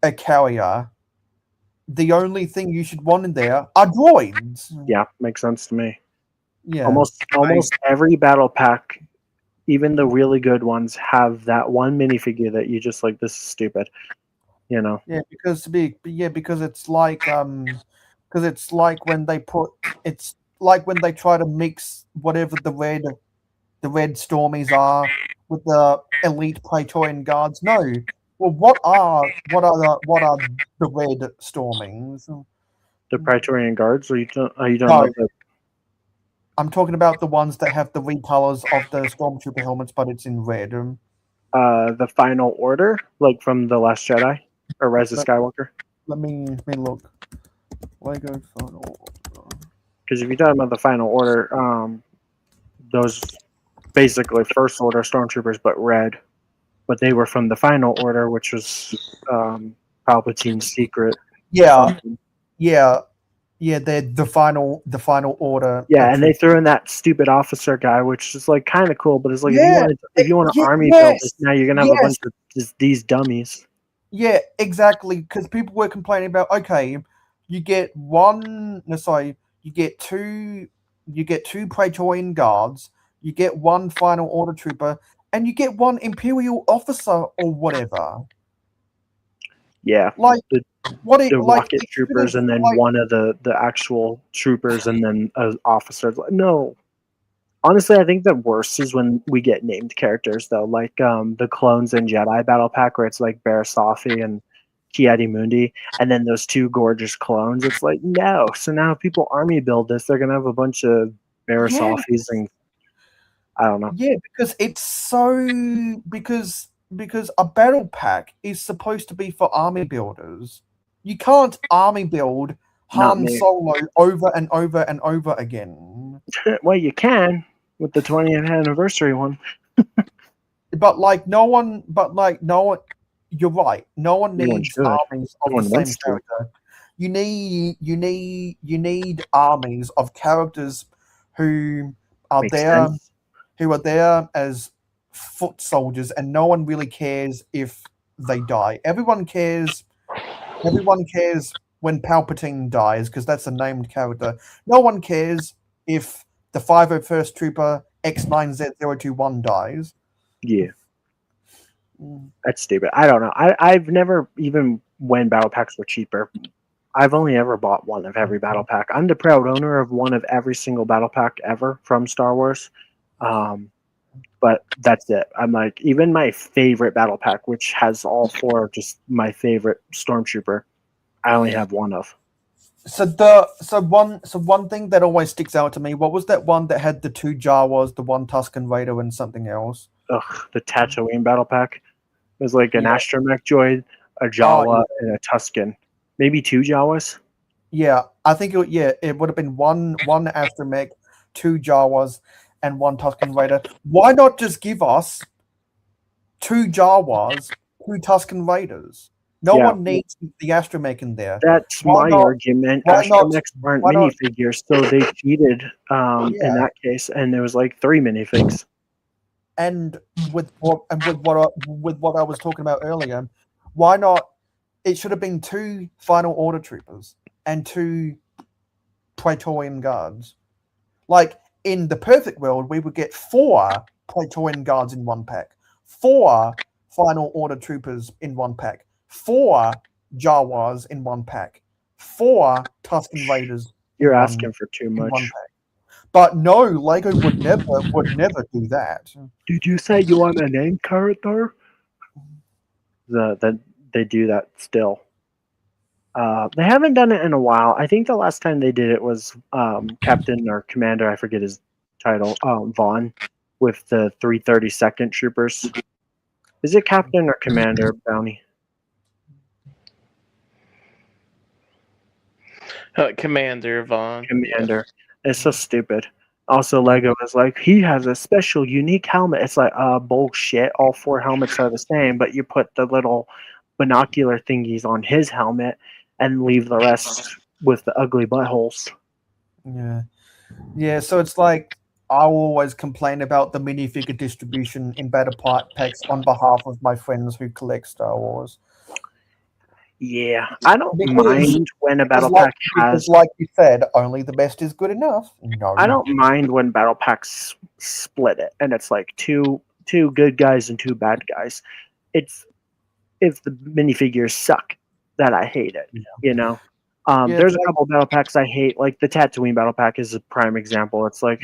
a carrier, the only thing you should want in there are droids. Yeah, makes sense to me. Yeah, almost every battle pack, even the really good ones, have that one minifigure that you just like. This is stupid, Yeah, because it's like because it's like when they try to mix whatever the red Stormies are with the elite Praetorian Guards. No, well, what are the red Stormings? The Praetorian Guards, or you don't No. know the... I'm talking about the ones that have the recolors of the Stormtrooper helmets, but it's in red. The Final Order, like from The Last Jedi or Rise of Skywalker. Let me look. LEGO Final Order. Because if you're talking about the Final Order, those basically First Order Stormtroopers, but red. But they were from the Final Order, which was Palpatine's secret. Yeah, they're the final order. Yeah, and they threw in that stupid officer guy, which is like kind of cool. But it's like if you want to army build this, now you're gonna have a bunch of these dummies. Yeah, exactly. Because people were complaining about you get two Praetorian Guards, you get one Final Order trooper, and you get one Imperial officer or whatever. Yeah, like the rocket troopers, and then one of the actual troopers, and then an officer. No, honestly, I think the worst is when we get named characters, though, like the Clones and Jedi battle pack, where it's like Barasafi and Ki-Adi-Mundi, and then those two gorgeous clones. It's like, no. So now if people army build this, they're gonna have a bunch of Barasafis, and I don't know. Yeah, because it's so because a battle pack is supposed to be for army builders. You can't army build Han Solo over and over and over again. Well, you can with the 20th anniversary one. But no one. You're right. No one needs armies of the same character. You need armies of characters who are there as foot soldiers, and no one really cares if they die. Everyone cares when Palpatine dies, because that's a named character. No one cares if the 501st Trooper X9Z021 dies. Yeah. That's stupid. I don't know. I've never, even when battle packs were cheaper, I've only ever bought one of every battle pack. I'm the proud owner of one of every single battle pack ever from Star Wars. But that's it. I'm like, even my favorite battle pack, which has all 4 of just my favorite Stormtrooper, I only have one of. So one thing that always sticks out to me, what was that one that had the 2 Jawas, the 1 Tusken Raider, and something else? Ugh, the Tatooine battle pack. It was like an astromech droid, a Jawa, and a Tusken. Maybe 2 Jawas. Yeah, I think it would have been one astromech, 2 Jawas, and 1 Tusken Raider. Why not just give us 2 Jawas, 2 Tusken Raiders? No one needs the astromech in there. That's my argument. Astromechs aren't minifigures, so they cheated in that case, and there was like 3 minifigs. And with what I was talking about earlier, why not? It should have been 2 Final Order troopers and 2 Praetorian guards. Like in the perfect world, we would get 4 Praetorian guards in 1 pack, 4 Final Order troopers in 1 pack, 4 Jawas in 1 pack, 4 Tusken Raiders. You're asking for too much. 1 pack. But no, LEGO would never do that. Did you say you want a name character? They do that still. They haven't done it in a while. I think the last time they did it was Captain or Commander, I forget his title, Vaughn, with the 332nd Troopers. Is it Captain or Commander, Bounty? Commander Vaughn. Commander. It's so stupid. Also, LEGO is like, he has a special, unique helmet. It's like, bullshit. All 4 helmets are the same, but you put the little binocular thingies on his helmet and leave the rest with the ugly buttholes. Yeah. So it's like, I always complain about the minifigure distribution in battle packs on behalf of my friends who collect Star Wars. Yeah, I don't mind when a battle pack has... like you said, only the best is good enough. No. I don't mind when battle packs split it, and it's like two good guys and 2 bad guys. It's if the minifigures suck that I hate it, you know? There's a couple battle packs I hate, like the Tatooine battle pack is a prime example. It's like,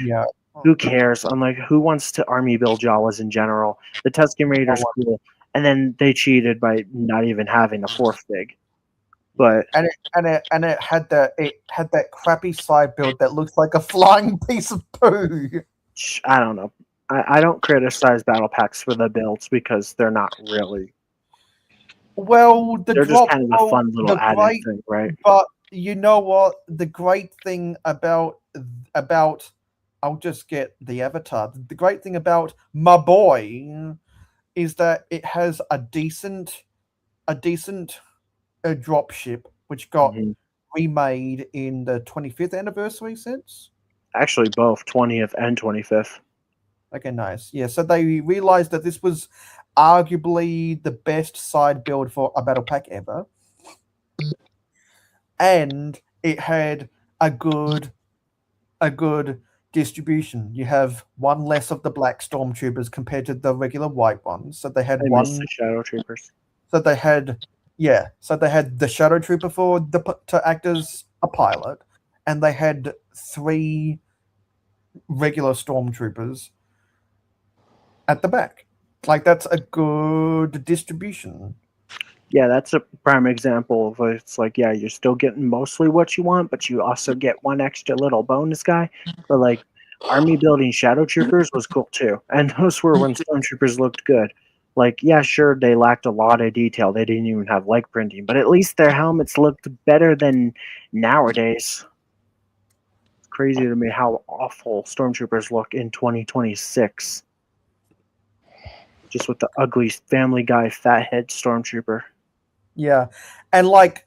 who cares? I'm like, who wants to army build Jawas in general? The Tusken Raider's cool. And then they cheated by not even having a 4th fig. But and it had that crappy side build that looks like a flying piece of poo. I don't know. I don't criticize battle packs for the builds because they're not really. Well, they're just kind of a fun little added thing, right? But you know what? The great thing about I'll just get the avatar. The great thing about my boy is that it has a decent drop ship, which got remade in the 25th anniversary since. Actually, both 20th and 25th. Okay, nice. Yeah, so they realized that this was arguably the best side build for a battle pack ever, and it had a good distribution. You have 1 less of the black stormtroopers compared to the regular white ones. So they had the shadow troopers. So they had the shadow trooper to act as a pilot, and they had 3 regular stormtroopers at the back. Like, that's a good distribution. Yeah, that's a prime example of it's like, yeah, you're still getting mostly what you want, but you also get 1 extra little bonus guy. But like, army building shadow troopers was cool too, and those were when stormtroopers looked good. Like, yeah, sure, they lacked a lot of detail. They didn't even have leg printing, but at least their helmets looked better than nowadays. It's crazy to me how awful stormtroopers look in 2026. Just with the ugly Family Guy fat head stormtrooper. Yeah, and like,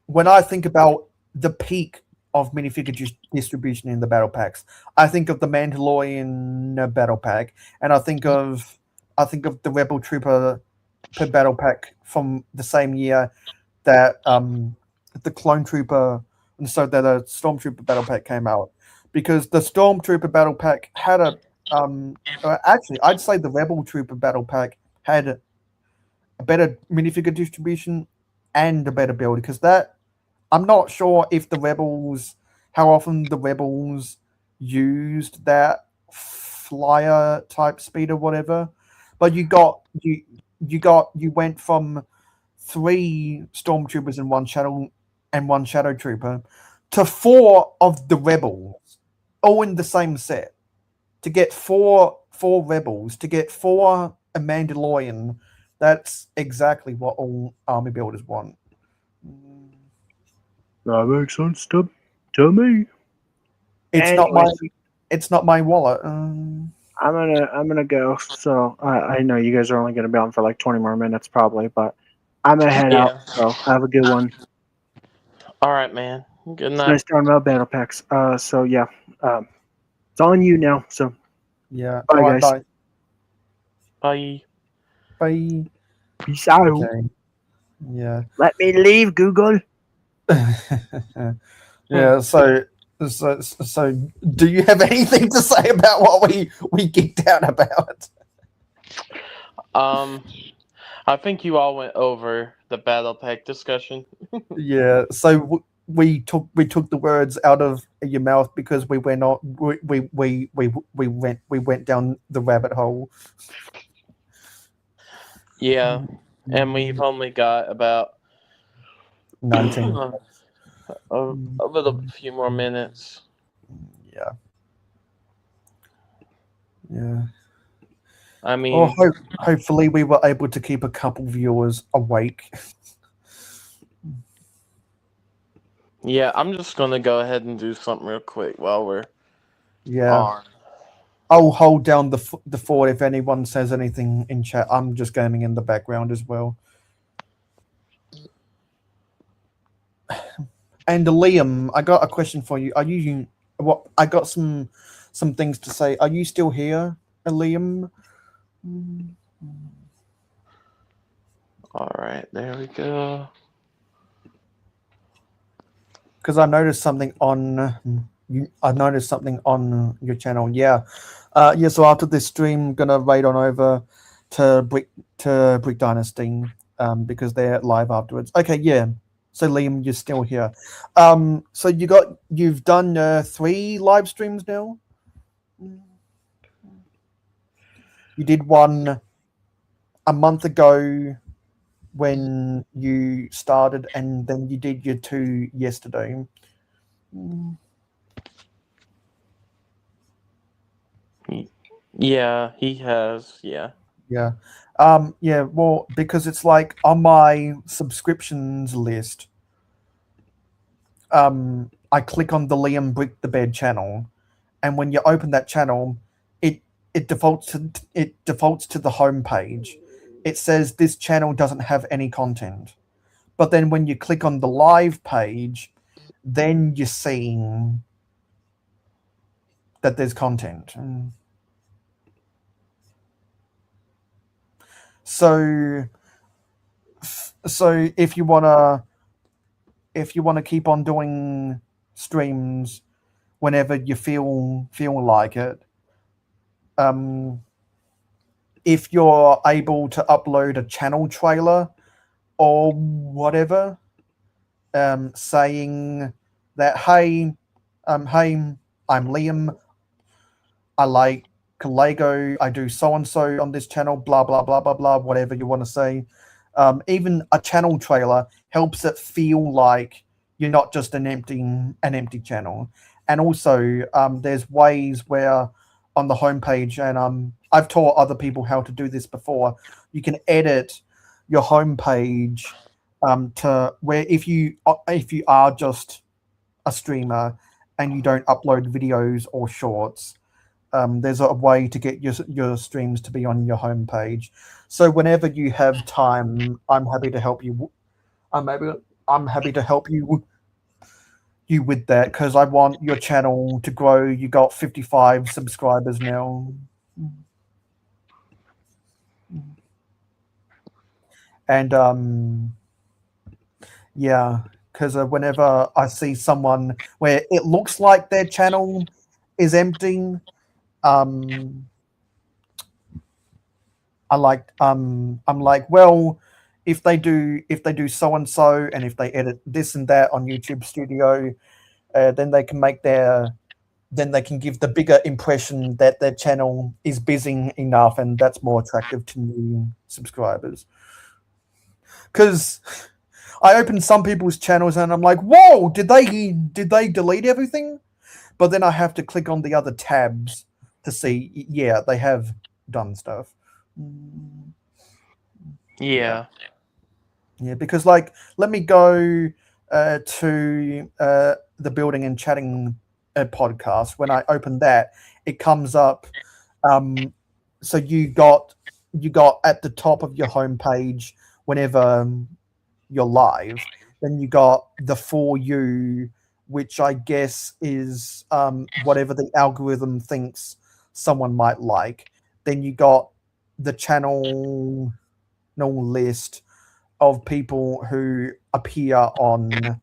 when I think about the peak of minifigure distribution in the battle packs, I think of the Mandalorian battle pack, and I think of the Rebel Trooper per battle pack from the same year that the Clone Trooper and so that a Stormtrooper battle pack came out. because the Stormtrooper Battle Pack had a actually I'd say the Rebel Trooper Battle Pack had a better minifigure distribution and a better build, because that I'm not sure if how often the Rebels used that flyer type speed or whatever, but you went from 3 Stormtroopers in one Shadow Trooper to 4 of the Rebels, all in the same set. To get four Rebels, to get 4 a Mandalorian, that's exactly what all army builders want. That makes sense to me. It's not my wallet. I'm gonna go. So I know you guys are only gonna be on for like 20 more minutes probably, but I'm gonna head out. So have a good one. All right, man. Good It's night. nice talking about battle packs. So yeah, it's on you now. So Yeah. bye, All right, guys. Bye. Bye. Peace out. Okay. Yeah. Let me leave, Google. Yeah. So, do you have anything to say about what we geeked out about? I think you all went over the battle pack discussion. Yeah. So we took the words out of your mouth because we went down the rabbit hole. Yeah, and we've only got about 19. a few more minutes. Yeah. Yeah. I mean, Well, hopefully we were able to keep a couple viewers awake. yeah, I'm just gonna go ahead and do something real quick while we're on. I'll hold down the fort if anyone says anything in chat. I'm just gaming in the background as well. And Liam, I got a question for you. I got some things to say. Are you still here, Liam? All right, there we go. Because I noticed something on your channel. Yeah. So after this stream, I'm gonna raid on over to Brick Dynasty, because they're live afterwards. Okay, yeah. So Liam, you're still here. So you've done 3 live streams now. You did one a month ago when you started, and then you did your 2 yesterday. Yeah, he has. Yeah. Yeah. Yeah, well, because it's like on my subscriptions list, I click on the Liam Brick the Bed channel, and when you open that channel, it defaults to the home page. It says this channel doesn't have any content. But then when you click on the live page, then you're seeing that there's content. So if you wanna keep on doing streams whenever you feel like it, if you're able to upload a channel trailer or whatever, saying that hey, I'm Liam, I like Lego, I do so and so on this channel, blah blah blah blah blah, whatever you want to say. Even a channel trailer helps it feel like you're not just an empty channel. And also, there's ways where on the homepage, and I've taught other people how to do this before. You can edit your homepage to where if you are just a streamer and you don't upload videos or shorts, there's a way to get your streams to be on your homepage. So whenever you have time, I'm happy to help you. I'm happy to help you with that, because I want your channel to grow. You got 55 subscribers now. And yeah, because whenever I see someone where it looks like their channel is empty. I'm like, well, if they do so and so, and if they edit this and that on YouTube Studio, then they can give the bigger impression that their channel is busy enough, and that's more attractive to new subscribers. Because I open some people's channels and I'm like, whoa, did they delete everything? But then I have to click on the other tabs to see, yeah, they have done stuff. Yeah. Yeah, because like, let me go to the Building and Chatting podcast. When I open that, it comes up. So you got at the top of your homepage whenever you're live. Then you got the For You, which I guess is whatever the algorithm thinks someone might like. Then you got the channel list of people who appear on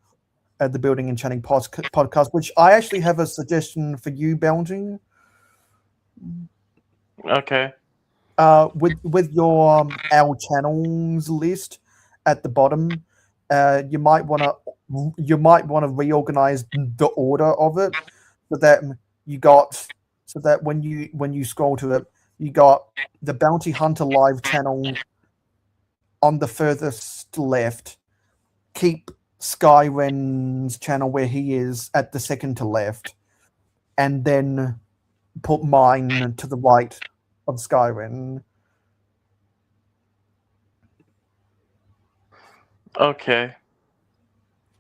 the Building and Chatting podcast, which I actually have a suggestion for you, Belgian. Okay. With your our channels list at the bottom, you might want to reorganize the order of it so that when you scroll to it, you got the Bounty Hunter live channel on the furthest left. Keep Skyren's channel where he is at the second to left, and then put mine to the right of Skyren. Okay.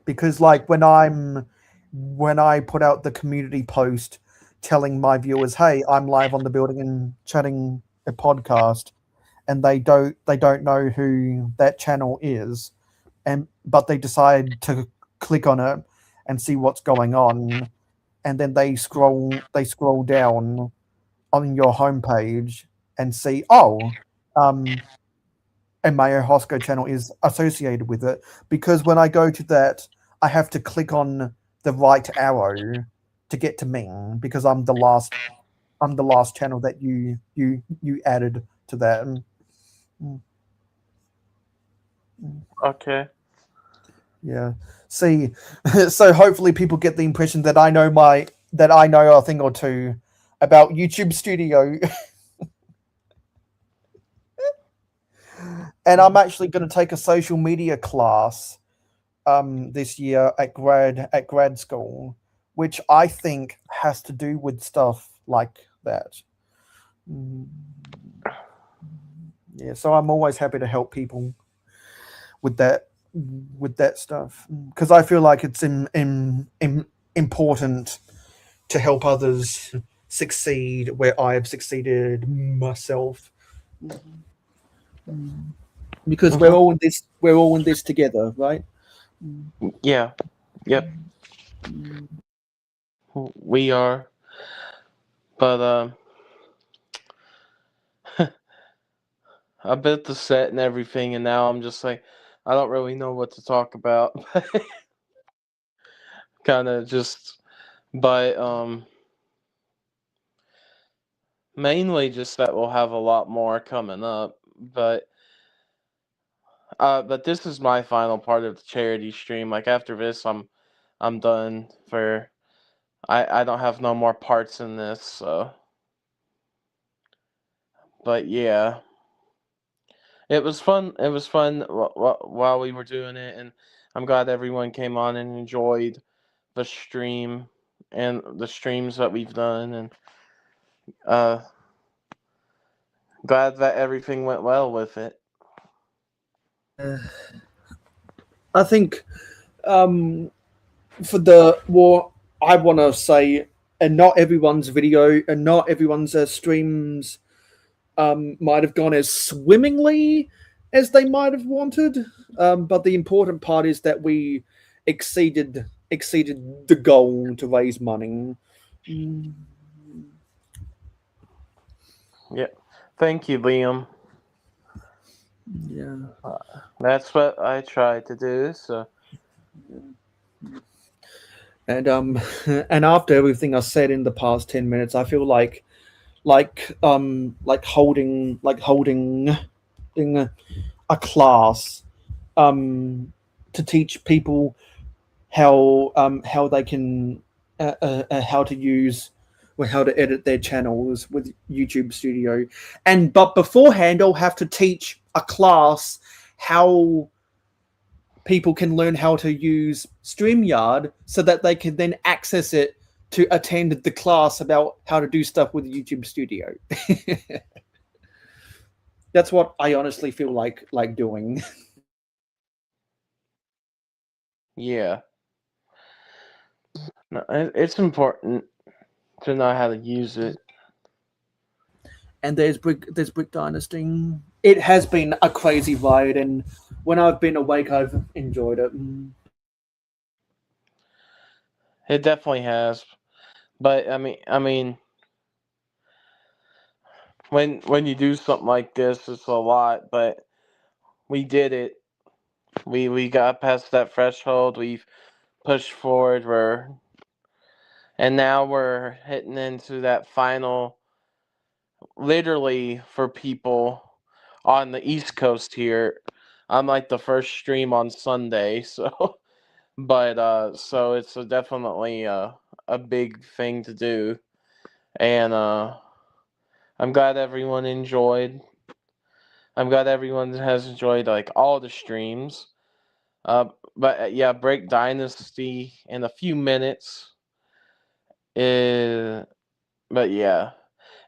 Because like when I put out the community post telling my viewers, hey, I'm live on the Building and Chatting a podcast, and they don't know who that channel is, but they decide to click on it and see what's going on, and then they scroll down on your homepage and see, and Mayo Hosco channel is associated with it, because when I go to that, I have to click on the right arrow to get to Ming, because I'm the last channel that you added to that. Okay. Yeah. See, so hopefully people get the impression that I know a thing or two about YouTube Studio. And I'm actually going to take a social media class this year at grad school, which I think has to do with stuff like that. Yeah, so I'm always happy to help people with that stuff, because I feel like it's important to help others succeed where I have succeeded myself. Because we're all in this together, right? Yeah. Yep. We are. But I built the set and everything, and now I'm just like, I don't really know what to talk about. Kind of just, but mainly just that we'll have a lot more coming up. But this is my final part of the charity stream. Like after this, I'm done for. I don't have no more parts in this, so. But yeah, it was fun. It was fun while we were doing it, and I'm glad everyone came on and enjoyed the stream and the streams that we've done, and glad that everything went well with it. I think for the war, I want to say, and not everyone's video and not everyone's streams might have gone as swimmingly as they might have wanted, but the important part is that we exceeded the goal to raise money. Yeah, thank you, Liam. Yeah, that's what I tried to do. So And and after everything I said in the past 10 minutes, I feel holding a class to teach people how they can how to use or how to edit their channels with YouTube Studio. But beforehand, I'll have to teach a class how people can learn how to use StreamYard so that they can then access it to attend the class about how to do stuff with YouTube Studio. That's what I honestly feel like doing. Yeah. No, it's important to know how to use it. And there's Brick Dynasty. It has been a crazy ride, and when I've been awake, I've enjoyed it. It definitely has. But I mean, when you do something like this, it's a lot. But we did it. We got past that threshold. We've pushed forward. And now we're hitting into that final. Literally, for people on the East Coast here, I'm like the first stream on Sunday, so so it's definitely a big thing to do, and I'm glad everyone enjoyed. I'm glad everyone has enjoyed like all the streams. But yeah, Break Dynasty in a few minutes. But yeah,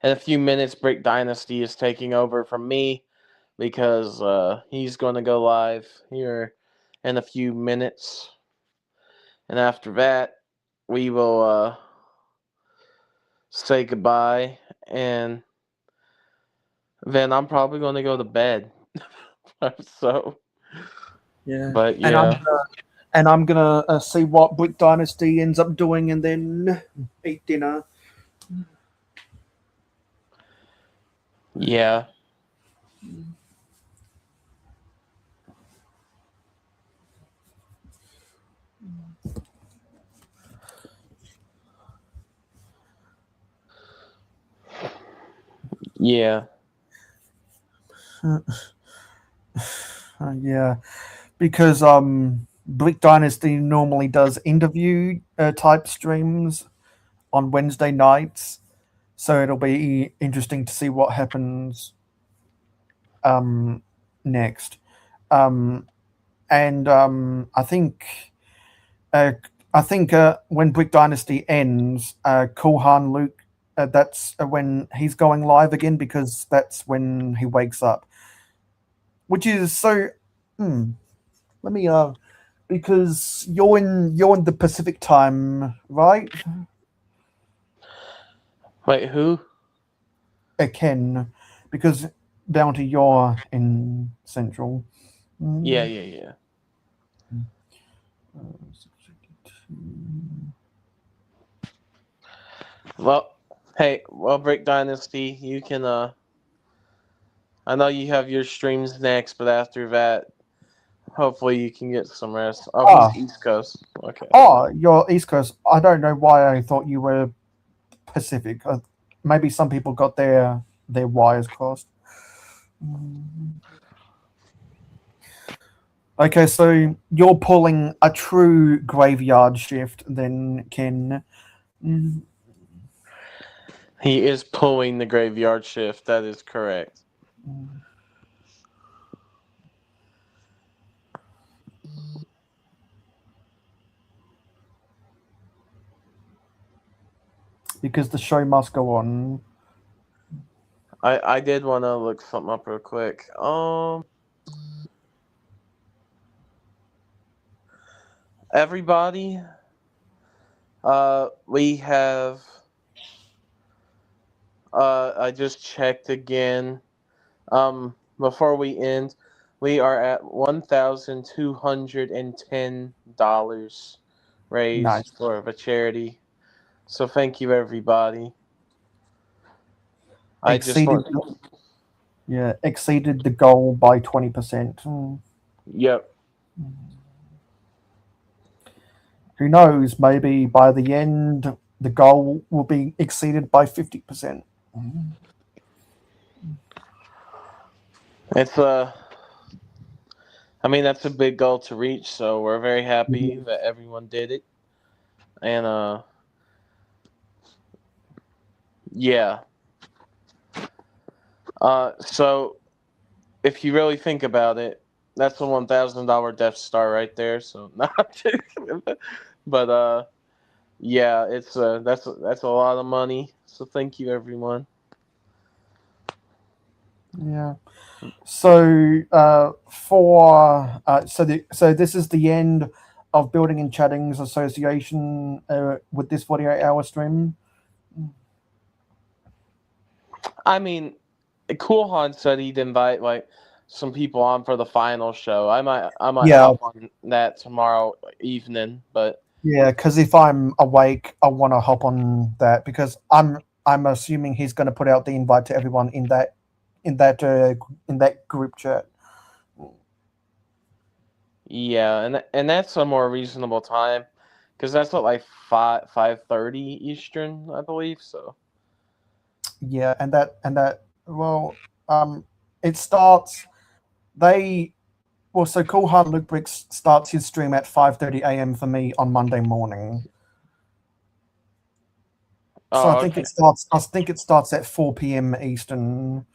in a few minutes, Brick Dynasty is taking over from me because he's going to go live here in a few minutes. And after that, we will say goodbye. And then I'm probably going to go to bed. So, Yeah. but yeah. And I'm gonna see what Brick Dynasty ends up doing, and then eat dinner. Yeah. Yeah. Yeah, because Brick Dynasty normally does interview type streams on Wednesday nights, so it'll be interesting to see what happens next. And I think when Brick Dynasty ends, Kulhan Luke, that's when he's going live again, because that's when he wakes up. Which is so. Let me because you're in the Pacific time, right? Wait, who? Ken, because Bounty, you're in Central. Yeah. Well, hey, Brick Dynasty, you can I know you have your streams next, but after that, hopefully you can get some rest. Oh, he's East Coast. Okay. Oh, you're East Coast. I don't know why I thought you were Pacific. Maybe some people got their wires crossed. Okay, so you're pulling a true graveyard shift then, Ken. He is pulling the graveyard shift. That is correct. Because the show must go on. I did want to look something up real quick. Everybody, we have. I just checked again. Before we end, we are at $1,210 raised Nice. for a charity. So thank you, everybody. Exceeded the goal by 20%. Yep. who knows? Maybe by the end, the goal will be exceeded by 50%. It's I mean, that's a big goal to reach, so we're very happy that everyone did it. And yeah. So if you really think about it, that's a $1,000 Death Star right there. So not, but yeah, it's that's a lot of money. So thank you, everyone. Yeah. So so this is the end of Building and Chatting's association with this 48-hour stream. I mean, Cool Han said he'd invite like some people on for the final show. I might Yeah. hop on that tomorrow evening, but Yeah, because if I'm awake, I want to hop on that because I'm assuming he's going to put out the invite to everyone in that group chat. yeah, and that's a more reasonable time because that's what like 5:30 Eastern, I believe. So Yeah, and that well, it starts. So Cool Hard Luke Bricks starts his stream at 5:30 a.m. for me on Monday morning. So I think it starts at 4 p.m. Eastern.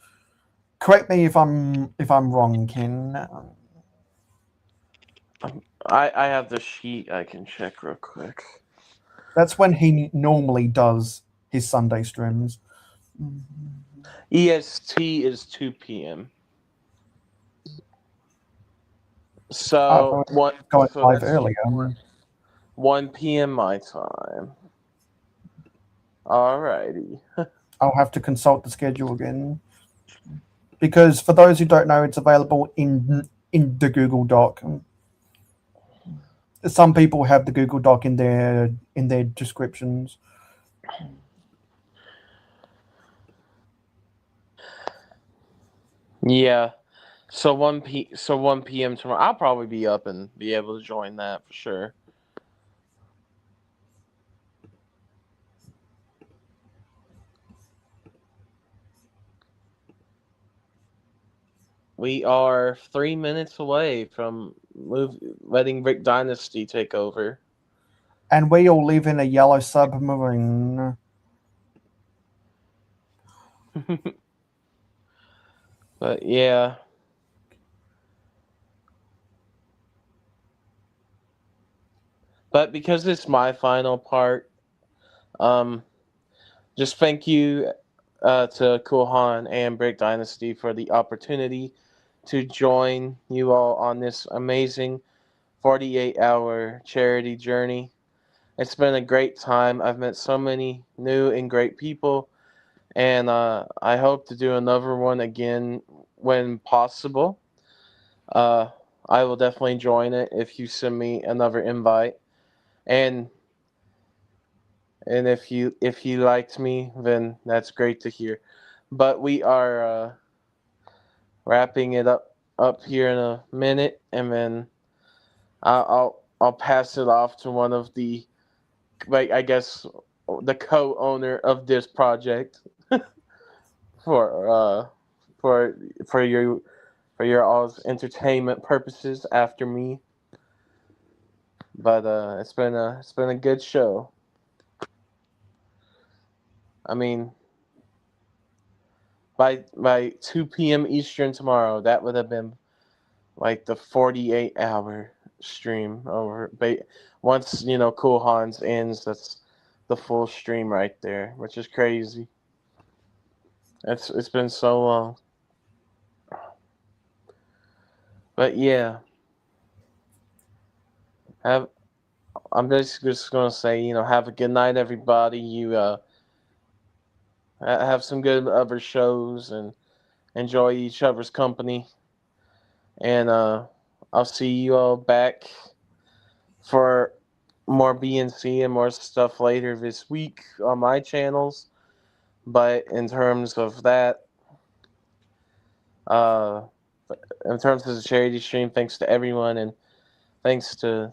Correct me if I'm wrong, Ken. I have the sheet. I can check real quick. That's when he normally does his Sunday streams. EST is 2 p.m. So going so live that's earlier. 1 p.m. my time. Alrighty. I'll have to consult the schedule again. Because for those who don't know, it's available in the Google Doc. Some people have the Google Doc in their descriptions. Yeah. So 1 p.m. tomorrow. I'll probably be up and be able to join that for sure. We are 3 minutes away from letting Brick Dynasty take over. And we all live in a yellow submarine. But yeah. But because it's my final part, just thank you to Cool Han and Brick Dynasty for the opportunity to join you all on this amazing 48-hour charity journey. It's been a great time. I've met so many new and great people, and I hope to do another one again when possible. I will definitely join it if you send me another invite, and if you liked me, then that's great to hear. But we are wrapping it up here in a minute, and then I'll pass it off to one of the, like, I guess, the co-owner of this project for your all's entertainment purposes after me. But it's been a good show. I mean, by 2 p.m. Eastern tomorrow, that would have been like the 48-hour stream over. Once Cool Hans ends, that's the full stream right there, which is crazy. It's been so long. But yeah, I'm just gonna say, have a good night, everybody. You have some good other shows and enjoy each other's company. And I'll see you all back for more BNC and more stuff later this week on my channels. But in terms of that, in terms of the charity stream, thanks to everyone, and thanks to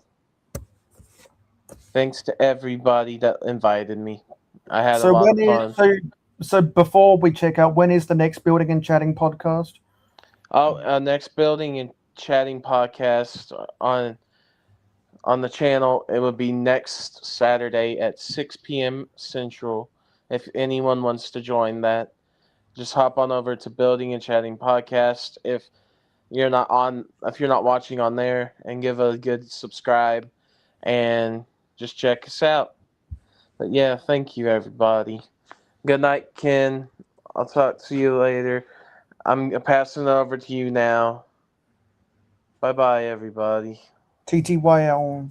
Thanks to everybody that invited me. I had a So lot when of fun. is so before we check out, when is the next Building and Chatting podcast? Oh, next building and chatting podcast on the channel. It will be next Saturday at 6 p.m. Central. If anyone wants to join that, just hop on over to Building and Chatting podcast. If you're not watching on there, and give a good subscribe, and just check us out. But yeah, thank you everybody. Good night, Ken. I'll talk to you later. I'm passing it over to you now. Bye bye, everybody. TTYL.